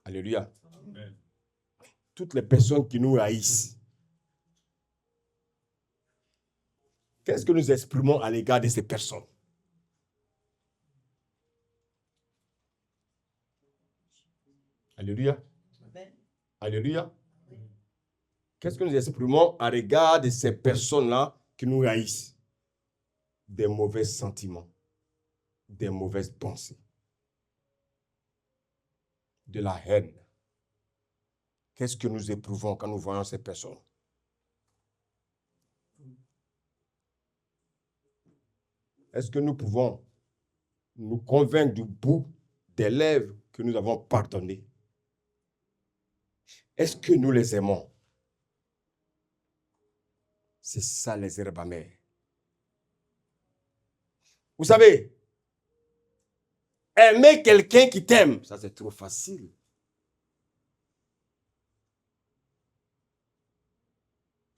Alléluia. Amen. Toutes les personnes qui nous haïssent. Qu'est-ce que nous exprimons à l'égard de ces personnes? Alléluia. Amen. Alléluia. Qu'est-ce que nous exprimons à l'égard de ces personnes-là qui nous haïssent? Des mauvais sentiments, des mauvaises pensées, de la haine. Qu'est-ce que nous éprouvons quand nous voyons ces personnes? Est-ce que nous pouvons nous convaincre du bout des lèvres que nous avons pardonné? Est-ce que nous les aimons? C'est ça les herbes amères. Vous savez, aimer quelqu'un qui t'aime, ça c'est trop facile.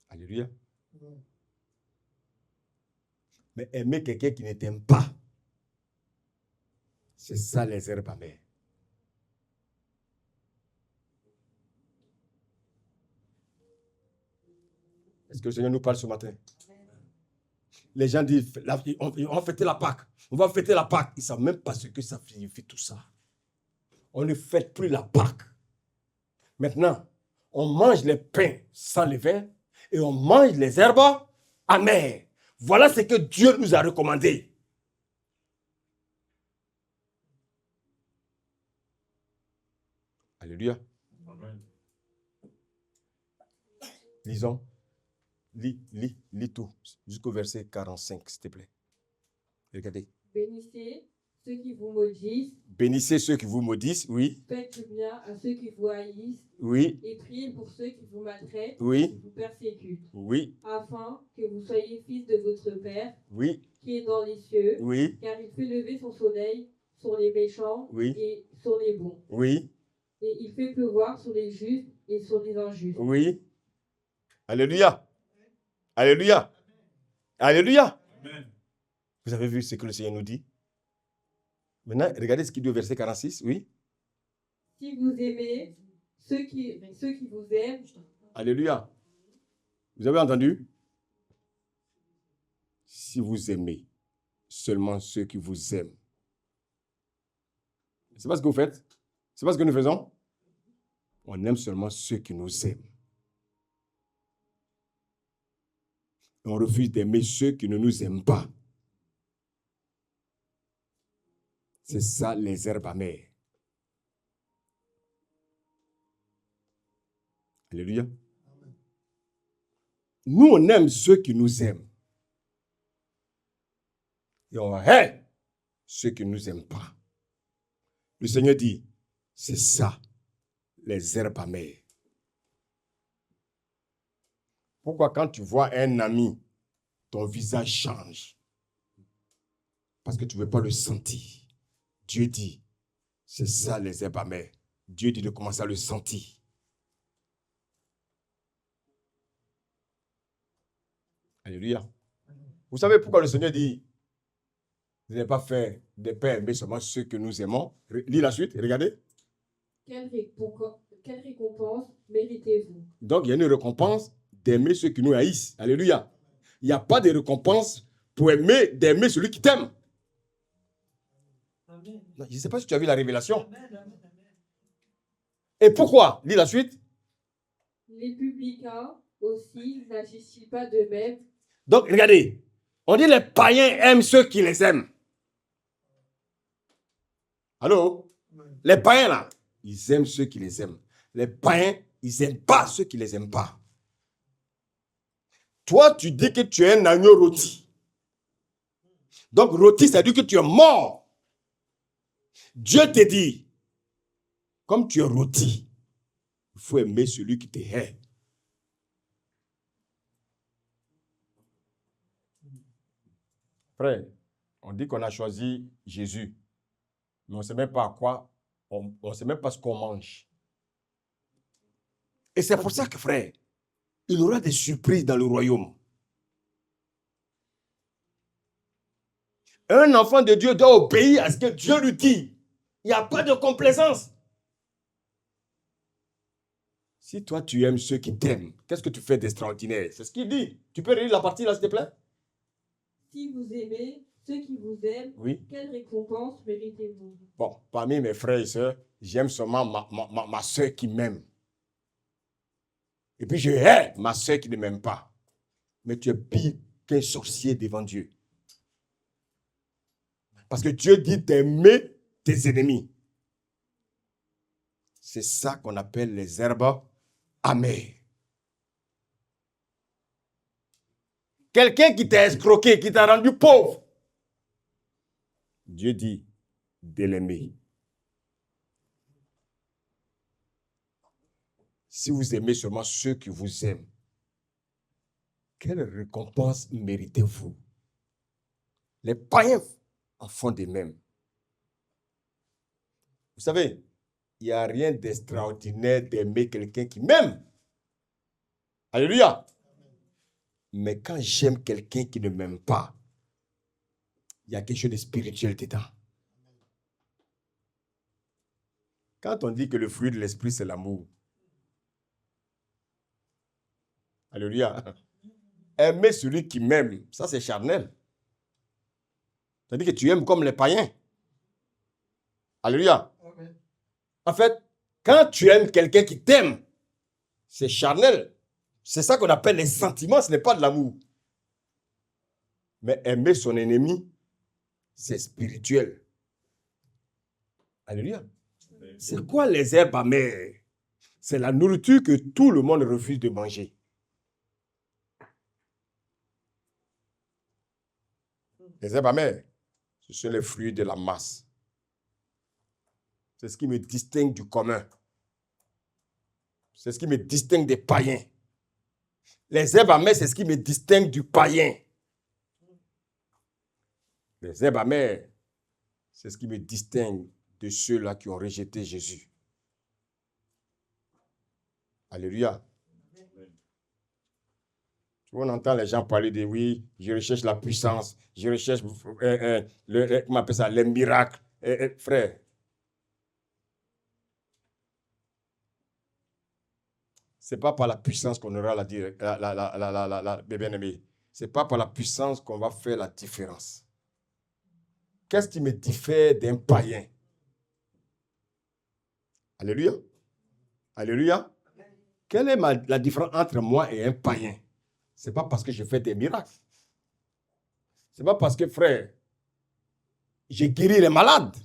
Alléluia. Mais aimer quelqu'un qui ne t'aime pas, c'est ça les herbes amères. Est-ce que le Seigneur nous parle ce matin? Les gens disent, on va fêter la Pâque. On va fêter la Pâque. Ils ne savent même pas ce que ça signifie tout ça. On ne fête plus la Pâque. Maintenant, on mange les pains sans levain et on mange les herbes amères. Voilà ce que Dieu nous a recommandé. Alléluia. Amen. Lisons. Lis tout jusqu'au verset 45, s'il te plaît. Regardez. Bénissez ceux qui vous maudissent, Bénissez ceux qui vous maudissent, oui, faites du bien à ceux qui vous haïssent, oui, et priez pour ceux qui vous maltraitent, oui, qui vous persécutent, oui, afin que vous soyez fils de votre Père oui, qui est dans les cieux, oui, car il fait lever son soleil sur les méchants Oui. et sur les bons, oui, et il fait pleuvoir sur les justes et sur les injustes. oui. Alléluia. Alléluia. Alléluia. Vous avez vu ce que le Seigneur nous dit? Maintenant, regardez ce qu'il dit au verset 46, oui. Si vous aimez ceux qui vous aiment, Alléluia. Vous avez entendu? Si vous aimez seulement ceux qui vous aiment. C'est pas ce que vous faites? C'est pas ce que nous faisons? On aime seulement ceux qui nous aiment. On refuse d'aimer ceux qui ne nous aiment pas. C'est ça les herbes amères. Alléluia. Nous, on aime ceux qui nous aiment. Et on hait ceux qui ne nous aiment pas. Le Seigneur dit, c'est ça, les herbes amères. Pourquoi quand tu vois un ami, ton visage change? Parce que tu ne veux pas le sentir. Dieu dit, c'est ça les herbes amères. Dieu dit de commencer à le sentir. Alléluia. Vous savez pourquoi le Seigneur dit, vous n'avez pas fait des pères aimer seulement ceux que nous aimons? Lis la suite, regardez. quelle récompense méritez-vous? Donc, il y a une récompense d'aimer ceux qui nous haïssent. Alléluia. Il n'y a pas de récompense pour d'aimer celui qui t'aime. Non, je ne sais pas si tu as vu la révélation. Et pourquoi? Lis la suite. Les publicains aussi n'agissent-ils pas de même? Donc, regardez. On dit les païens aiment ceux qui les aiment. Allô? Les païens, là, ils aiment ceux qui les aiment. Les païens, ils n'aiment pas ceux qui les aiment pas. Toi, tu dis que tu es un agneau rôti. Donc, rôti, ça veut dire que tu es mort. Dieu te dit, comme tu es rôti, il faut aimer celui qui te hait. Frère, on dit qu'on a choisi Jésus, mais on ne sait même pas à quoi, on ne sait même pas ce qu'on mange. Et c'est pour ça que, frère, il y aura des surprises dans le royaume. Un enfant de Dieu doit obéir à ce que Dieu lui dit. Il n'y a pas de complaisance. Si toi, tu aimes ceux qui t'aiment, qu'est-ce que tu fais d'extraordinaire? C'est ce qu'il dit. Tu peux relire la partie là, s'il te plaît? Si vous aimez ceux qui vous aiment, Oui. quelle récompense méritez-vous? Bon, parmi mes frères et sœurs, j'aime seulement ma sœur qui m'aime. Et puis je hais ma sœur qui ne m'aime pas. Mais tu es pire qu'un sorcier devant Dieu. Parce que Dieu dit d'aimer tes ennemis. C'est ça qu'on appelle les herbes amères. Quelqu'un qui t'a escroqué, qui t'a rendu pauvre. Dieu dit de l'aimer. Si vous aimez seulement ceux qui vous aiment, quelle récompense méritez-vous? Les païens en font de même. Vous savez, il n'y a rien d'extraordinaire d'aimer quelqu'un qui m'aime. Alléluia. Mais quand j'aime quelqu'un qui ne m'aime pas, il y a quelque chose de spirituel dedans. Quand on dit que le fruit de l'esprit, c'est l'amour. Alléluia. Aimer celui qui m'aime, ça c'est charnel. C'est-à-dire que tu aimes comme les païens. Alléluia. Amen. En fait, quand tu aimes quelqu'un qui t'aime, c'est charnel. C'est ça qu'on appelle les sentiments, ce n'est pas de l'amour. Mais aimer son ennemi, c'est spirituel. Alléluia. C'est quoi les herbes amères? C'est la nourriture que tout le monde refuse de manger. Les herbes amères Ce sont les fruits de la masse. C'est ce qui me distingue du commun. C'est ce qui me distingue des païens. Les herbes amères, c'est ce qui me distingue du païen. Les herbes amères, c'est ce qui me distingue de ceux-là qui ont rejeté Jésus. Alléluia. On entend les gens parler de oui, je recherche la puissance, je recherche comment on appelle ça, les miracles. Frère, ce n'est pas par la puissance qu'on aura la bien-aimé. Ce n'est pas par la puissance qu'on va faire la différence. Qu'est-ce qui me diffère d'un païen? Alléluia. Alléluia. Quelle est la différence entre moi et un païen? Ce n'est pas parce que je fais des miracles. Ce n'est pas parce que, frère, j'ai guéri les malades.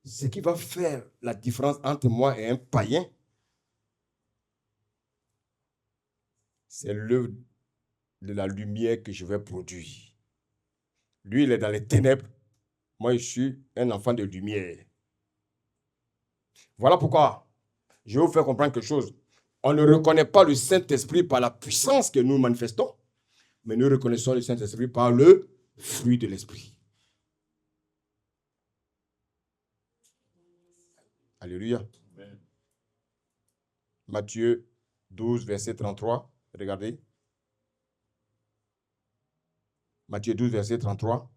Ce qui va faire la différence entre moi et un païen, c'est l'œuvre de la lumière que je vais produire. Lui, il est dans les ténèbres. Moi, je suis un enfant de lumière. Voilà pourquoi je vais vous faire comprendre quelque chose. On ne reconnaît pas le Saint-Esprit par la puissance que nous manifestons, mais nous reconnaissons le Saint-Esprit par le fruit de l'Esprit. Alléluia. Amen. Matthieu 12, verset 33. Regardez. Matthieu 12, verset 33.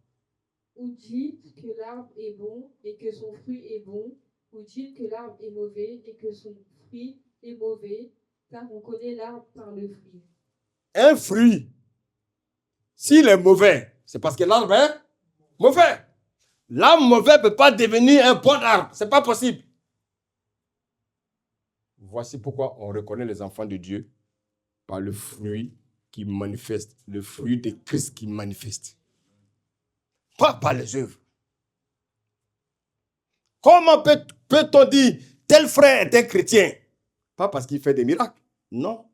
Ou dites que l'arbre est bon et que son fruit est bon, ou dites que l'arbre est mauvais et que son fruit est mauvais, car on connaît l'arbre par le fruit. Un fruit, s'il est mauvais, c'est parce que l'arbre est mauvais. L'arbre mauvais ne peut pas devenir un bon arbre. Ce n'est pas possible. Voici pourquoi on reconnaît les enfants de Dieu par le fruit qui manifeste, le fruit de Christ qui manifeste. Pas par les œuvres. Comment peut-on dire tel frère est un chrétien? Pas parce qu'il fait des miracles, non.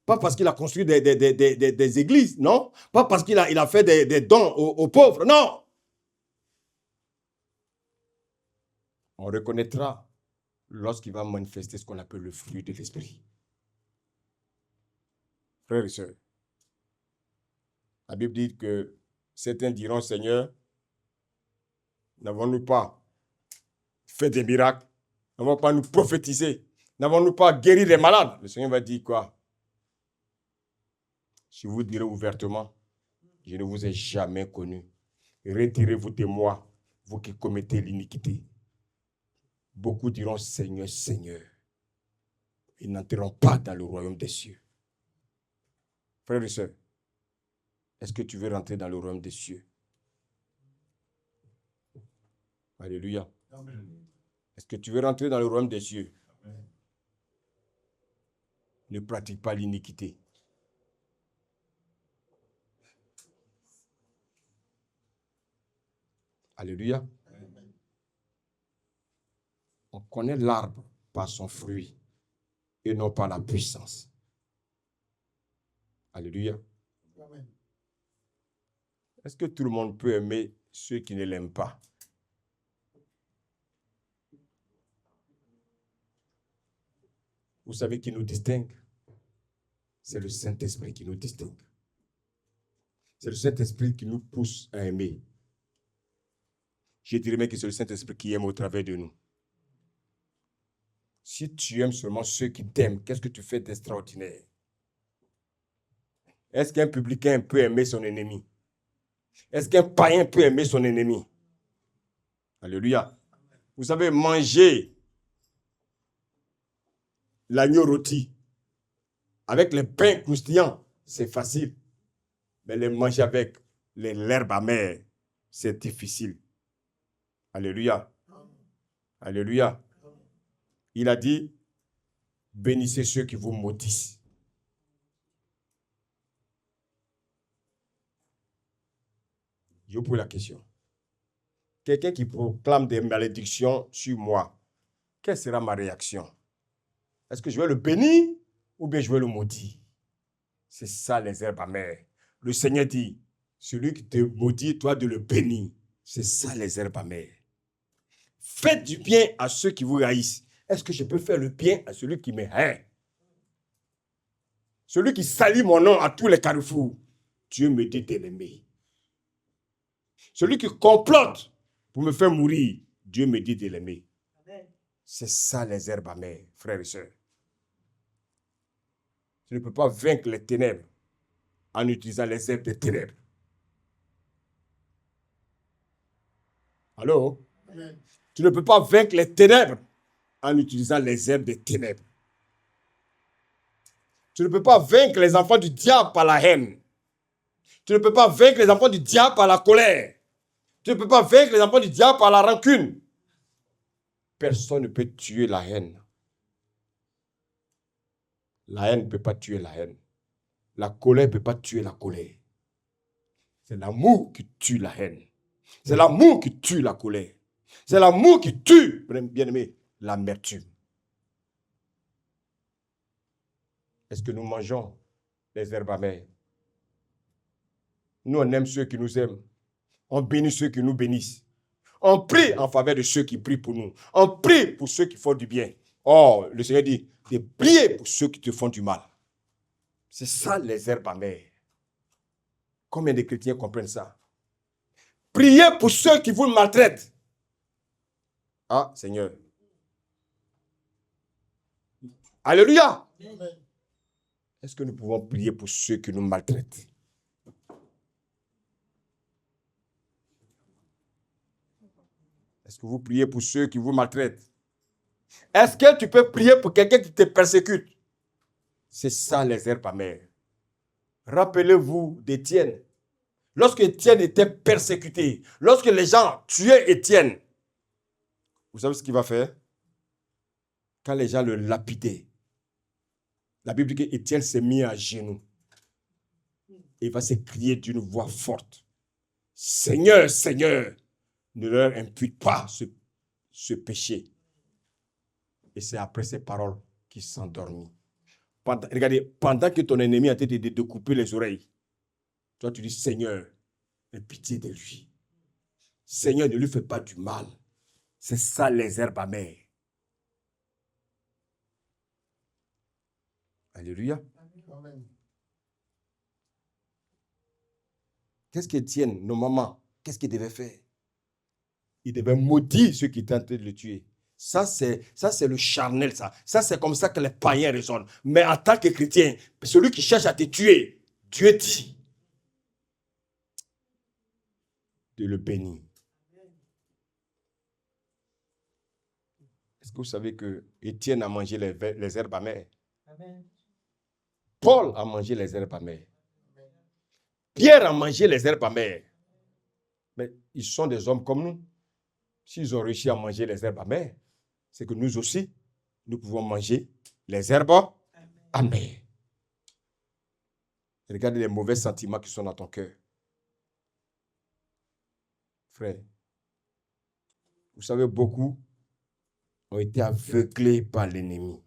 Pas parce qu'il a construit des églises, non. Pas parce qu'il a fait des dons aux pauvres, non. On reconnaîtra lorsqu'il va manifester ce qu'on appelle le fruit de l'esprit. Frères et sœurs, la Bible dit que certains diront, Seigneur, n'avons-nous pas fait des miracles? N'avons-nous pas nous prophétiser? N'avons-nous pas guéri les malades? Le Seigneur va dire quoi? Je vous dirai ouvertement, je ne vous ai jamais connu. Retirez-vous de moi, vous qui commettez l'iniquité. Beaucoup diront, Seigneur, Seigneur. Ils n'entreront pas dans le royaume des cieux. Frères et sœurs, est-ce que tu veux rentrer dans le royaume des cieux? Alléluia. Amen. Est-ce que tu veux rentrer dans le royaume des cieux? Amen. Ne pratique pas l'iniquité. Alléluia. Amen. On connaît l'arbre par son fruit et non par la puissance. Alléluia. Amen. Est-ce que tout le monde peut aimer ceux qui ne l'aiment pas? Vous savez qui nous distingue? C'est le Saint-Esprit qui nous distingue. C'est le Saint-Esprit qui nous pousse à aimer. Je dirais même que c'est le Saint-Esprit qui aime au travers de nous. Si tu aimes seulement ceux qui t'aiment, qu'est-ce que tu fais d'extraordinaire? Est-ce qu'un publicain peut aimer son ennemi? Est-ce qu'un païen peut aimer son ennemi? Alléluia. Vous savez, manger l'agneau rôti avec les pains croustillants, c'est facile. Mais les manger avec l'herbe amère, c'est difficile. Alléluia. Alléluia. Il a dit, bénissez ceux qui vous maudissent. Je vous pose la question. Quelqu'un qui proclame des malédictions sur moi, quelle sera ma réaction? Est-ce que je vais le bénir ou bien je vais le maudire? C'est ça les herbes amères. Le Seigneur dit, celui qui te maudit, toi de le bénir. C'est ça les herbes amères. Faites du bien à ceux qui vous haïssent. Est-ce que je peux faire le bien à celui qui me hait? Celui qui salit mon nom à tous les carrefours. Dieu me dit de l'aimer. Celui qui complote pour me faire mourir. Dieu me dit de l'aimer. C'est ça les herbes amères, frères et sœurs. Tu ne peux pas vaincre les ténèbres en utilisant les herbes des ténèbres. Allô? Amen. Tu ne peux pas vaincre les ténèbres en utilisant les herbes des ténèbres. Tu ne peux pas vaincre les enfants du diable par la haine. Tu ne peux pas vaincre les enfants du diable par la colère. Tu ne peux pas vaincre les enfants du diable par la rancune. Personne ne peut tuer la haine. La haine ne peut pas tuer la haine. La colère ne peut pas tuer la colère. C'est l'amour qui tue la haine. C'est l'amour qui tue la colère. C'est l'amour qui tue, bien-aimé, l'amertume. Est-ce que nous mangeons les herbes amères? Nous, on aime ceux qui nous aiment. On bénit ceux qui nous bénissent. On prie en faveur de ceux qui prient pour nous. On prie pour ceux qui font du bien. Oh, le Seigneur dit de prier pour ceux qui te font du mal. C'est ça les herbes amères. Combien de chrétiens comprennent ça? Priez pour ceux qui vous maltraitent. Ah, Seigneur. Alléluia. Est-ce que nous pouvons prier pour ceux qui nous maltraitent? Est-ce que vous priez pour ceux qui vous maltraitent? Est-ce que tu peux prier pour quelqu'un qui te persécute? C'est ça les herbes amères. Rappelez-vous d'Étienne. Lorsque Étienne était persécuté, lorsque les gens tuaient Étienne, vous savez ce qu'il va faire? Quand les gens le lapidaient, la Bible dit qu'Étienne s'est mis à genoux. Il va s'écrier d'une voix forte. Seigneur, Seigneur, ne leur impute pas ce péché. Et c'est après ces paroles qu'il s'endormit. Regardez, pendant que ton ennemi a été de découper les oreilles, toi tu dis, Seigneur, aie pitié de lui. Seigneur, ne lui fais pas du mal. C'est ça les herbes amères. Alléluia. Amen. Qu'est-ce qu'Étienne, nos mamans, qu'est-ce qu'ils devaient faire? Ils devaient maudire ceux qui tentaient de le tuer. Ça, c'est le charnel, ça. Ça, c'est comme ça que les païens raisonnent. Mais en tant que chrétien, celui qui cherche à te tuer, Dieu dit de le bénir. Est-ce que vous savez que Étienne a mangé les herbes amères? Amen. Paul a mangé les herbes amères. Pierre a mangé les herbes amères. Mais ils sont des hommes comme nous. S'ils ont réussi à manger les herbes amères, c'est que nous aussi, nous pouvons manger les herbes amères. Regarde les mauvais sentiments qui sont dans ton cœur. Frère, vous savez, beaucoup ont été aveuglés par l'ennemi.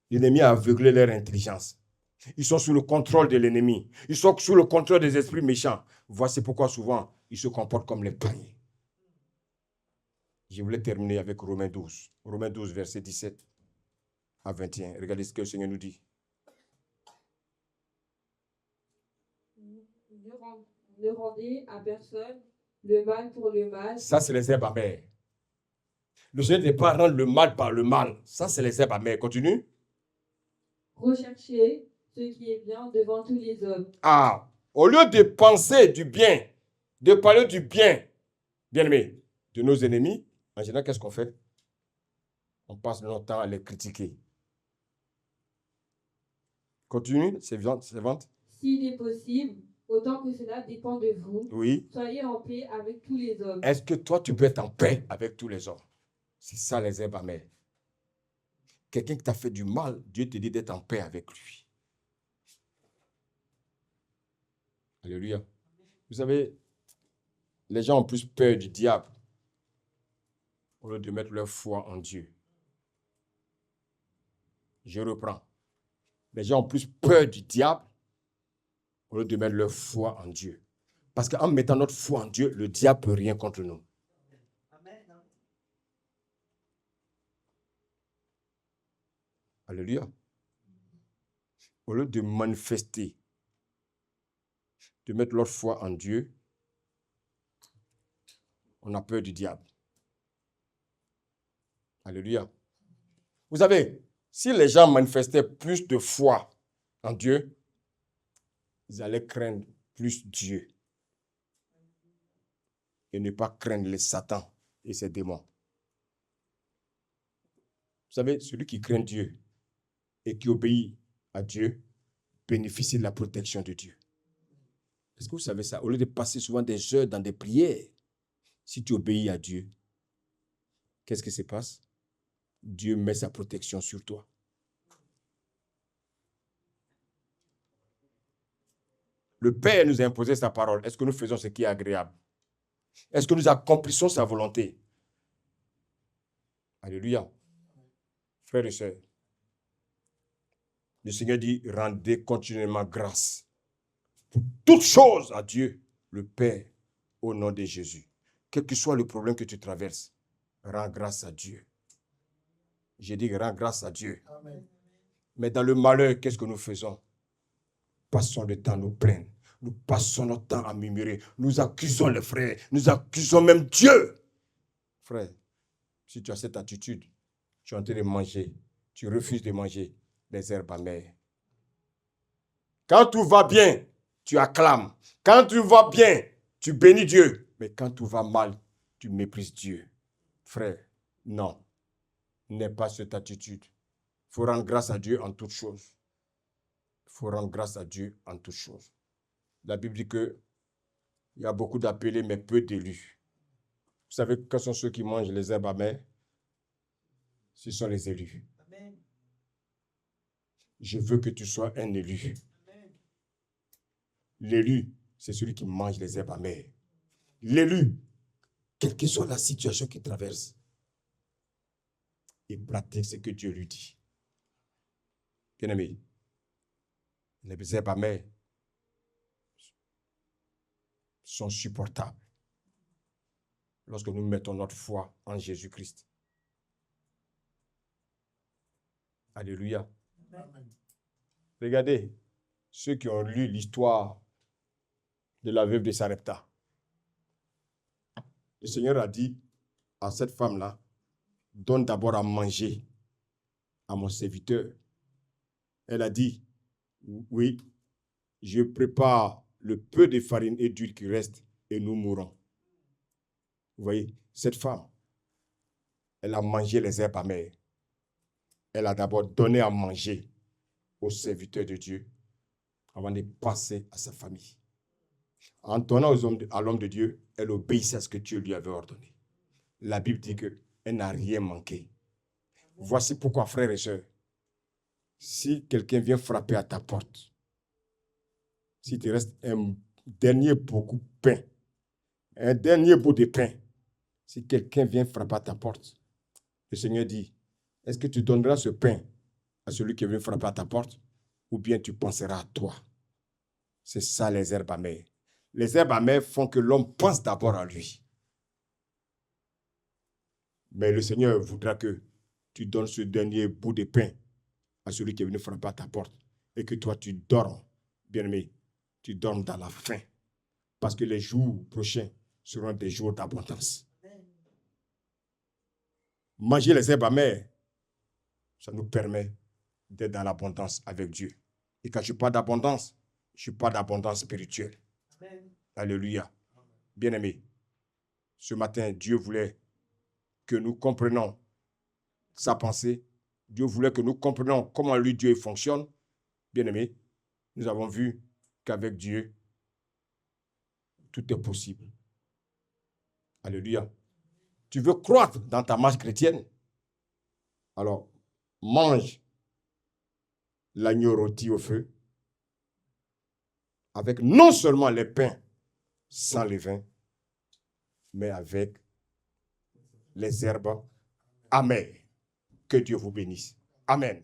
L'ennemi a aveuglé leur intelligence. Ils sont sous le contrôle de l'ennemi. Ils sont sous le contrôle des esprits méchants. Voici pourquoi souvent, ils se comportent comme les païens. Je voulais terminer avec Romains 12. Romains 12, verset 17 à 21. Regardez ce que le Seigneur nous dit. Ne rendez à personne le mal pour le mal. Ça, c'est les herbes amères. Le Seigneur n'est pas rendre le mal par le mal. Ça, c'est les herbes amères. Continue. Recherchez ce qui est bien devant tous les hommes. Ah, au lieu de penser du bien, de parler du bien, bien aimé, de nos ennemis, en général, qu'est-ce qu'on fait? On passe notre temps à les critiquer. Continue, c'est vente. S'il est possible, autant que cela dépend de vous, Oui. soyez en paix avec tous les hommes. Est-ce que toi, tu peux être en paix avec tous les hommes? C'est ça les herbes amères. Quelqu'un qui t'a fait du mal, Dieu te dit d'être en paix avec lui. Alléluia. Vous savez, les gens ont plus peur du diable au lieu de mettre leur foi en Dieu. Je reprends. Les gens ont plus peur du diable au lieu de mettre leur foi en Dieu. Parce qu'en mettant notre foi en Dieu, le diable ne peut rien contre nous. Alléluia. Au lieu de manifester, de mettre notre foi en Dieu, on a peur du diable. Alléluia. Vous savez, si les gens manifestaient plus de foi en Dieu, ils allaient craindre plus Dieu et ne pas craindre les Satan et ses démons. Vous savez, celui qui craint Dieu et qui obéit à Dieu bénéficie de la protection de Dieu. Est-ce que vous savez ça? Au lieu de passer souvent des heures dans des prières, si tu obéis à Dieu, qu'est-ce qui se passe? Dieu met sa protection sur toi. Le Père nous a imposé sa parole. Est-ce que nous faisons ce qui est agréable? Est-ce que nous accomplissons sa volonté? Alléluia. Frères et sœurs, le Seigneur dit, rendez continuellement grâce pour toutes choses à Dieu, le Père, au nom de Jésus. Quel que soit le problème que tu traverses, rends grâce à Dieu. J'ai dit, rends grâce à Dieu. Amen. Mais dans le malheur, qu'est-ce que nous faisons? Passons le temps à nous plaindre. Nous passons notre temps à murmurer. Nous accusons les frères. Nous accusons même Dieu. Frère, si tu as cette attitude, tu es en train de manger. Tu refuses de manger des herbes amères. Quand tout va bien, tu acclames. Quand tout va bien, tu bénis Dieu. Mais quand tout va mal, tu méprises Dieu. Frère, non. N'aie pas cette attitude. Il faut rendre grâce à Dieu en toutes choses. Il faut rendre grâce à Dieu en toutes choses. La Bible dit qu'il y a beaucoup d'appelés, mais peu d'élus. Vous savez quels sont ceux qui mangent les herbes amères? Ce sont les élus. Amen. Je veux que tu sois un élu. L'élu, c'est celui qui mange les herbes amères. L'élu, quelle que soit la situation qu'il traverse, il pratique ce que Dieu lui dit. Bien-aimé, les herbes amères sont supportables lorsque nous mettons notre foi en Jésus-Christ. Alléluia. Amen. Regardez, ceux qui ont lu l'histoire de la veuve de Sarepta. Le Seigneur a dit à cette femme-là, donne d'abord à manger à mon serviteur. Elle a dit, oui, je prépare le peu de farine et d'huile qui reste et nous mourrons. Vous voyez, cette femme, elle a mangé les herbes amères. Elle a d'abord donné à manger au serviteur de Dieu avant de passer à sa famille. En donnant à l'homme de Dieu, elle obéissait à ce que Dieu lui avait ordonné. La Bible dit qu'elle n'a rien manqué. Voici pourquoi, frères et sœurs, si quelqu'un vient frapper à ta porte, s'il te reste un dernier bout de pain, un dernier bout de pain, si quelqu'un vient frapper à ta porte, le Seigneur dit, est-ce que tu donneras ce pain à celui qui vient frapper à ta porte ou bien tu penseras à toi? C'est ça les herbes amères. Les herbes amères font que l'homme pense d'abord à lui. Mais le Seigneur voudra que tu donnes ce dernier bout de pain à celui qui est venu frapper à ta porte et que toi tu dormes, bien-aimé, tu dormes dans la faim. Parce que les jours prochains seront des jours d'abondance. Manger les herbes amères, ça nous permet d'être dans l'abondance avec Dieu. Et quand je parle d'abondance, je parle d'abondance spirituelle. Amen. Alléluia. Bien-aimé, ce matin, Dieu voulait que nous comprenions sa pensée. Dieu voulait que nous comprenions comment lui, Dieu, fonctionne. Bien-aimé, nous avons vu qu'avec Dieu, tout est possible. Alléluia. Tu veux croître dans ta marche chrétienne? Alors, mange l'agneau rôti au feu avec non seulement les pains sans levain, mais avec les herbes amères. Que Dieu vous bénisse. Amen.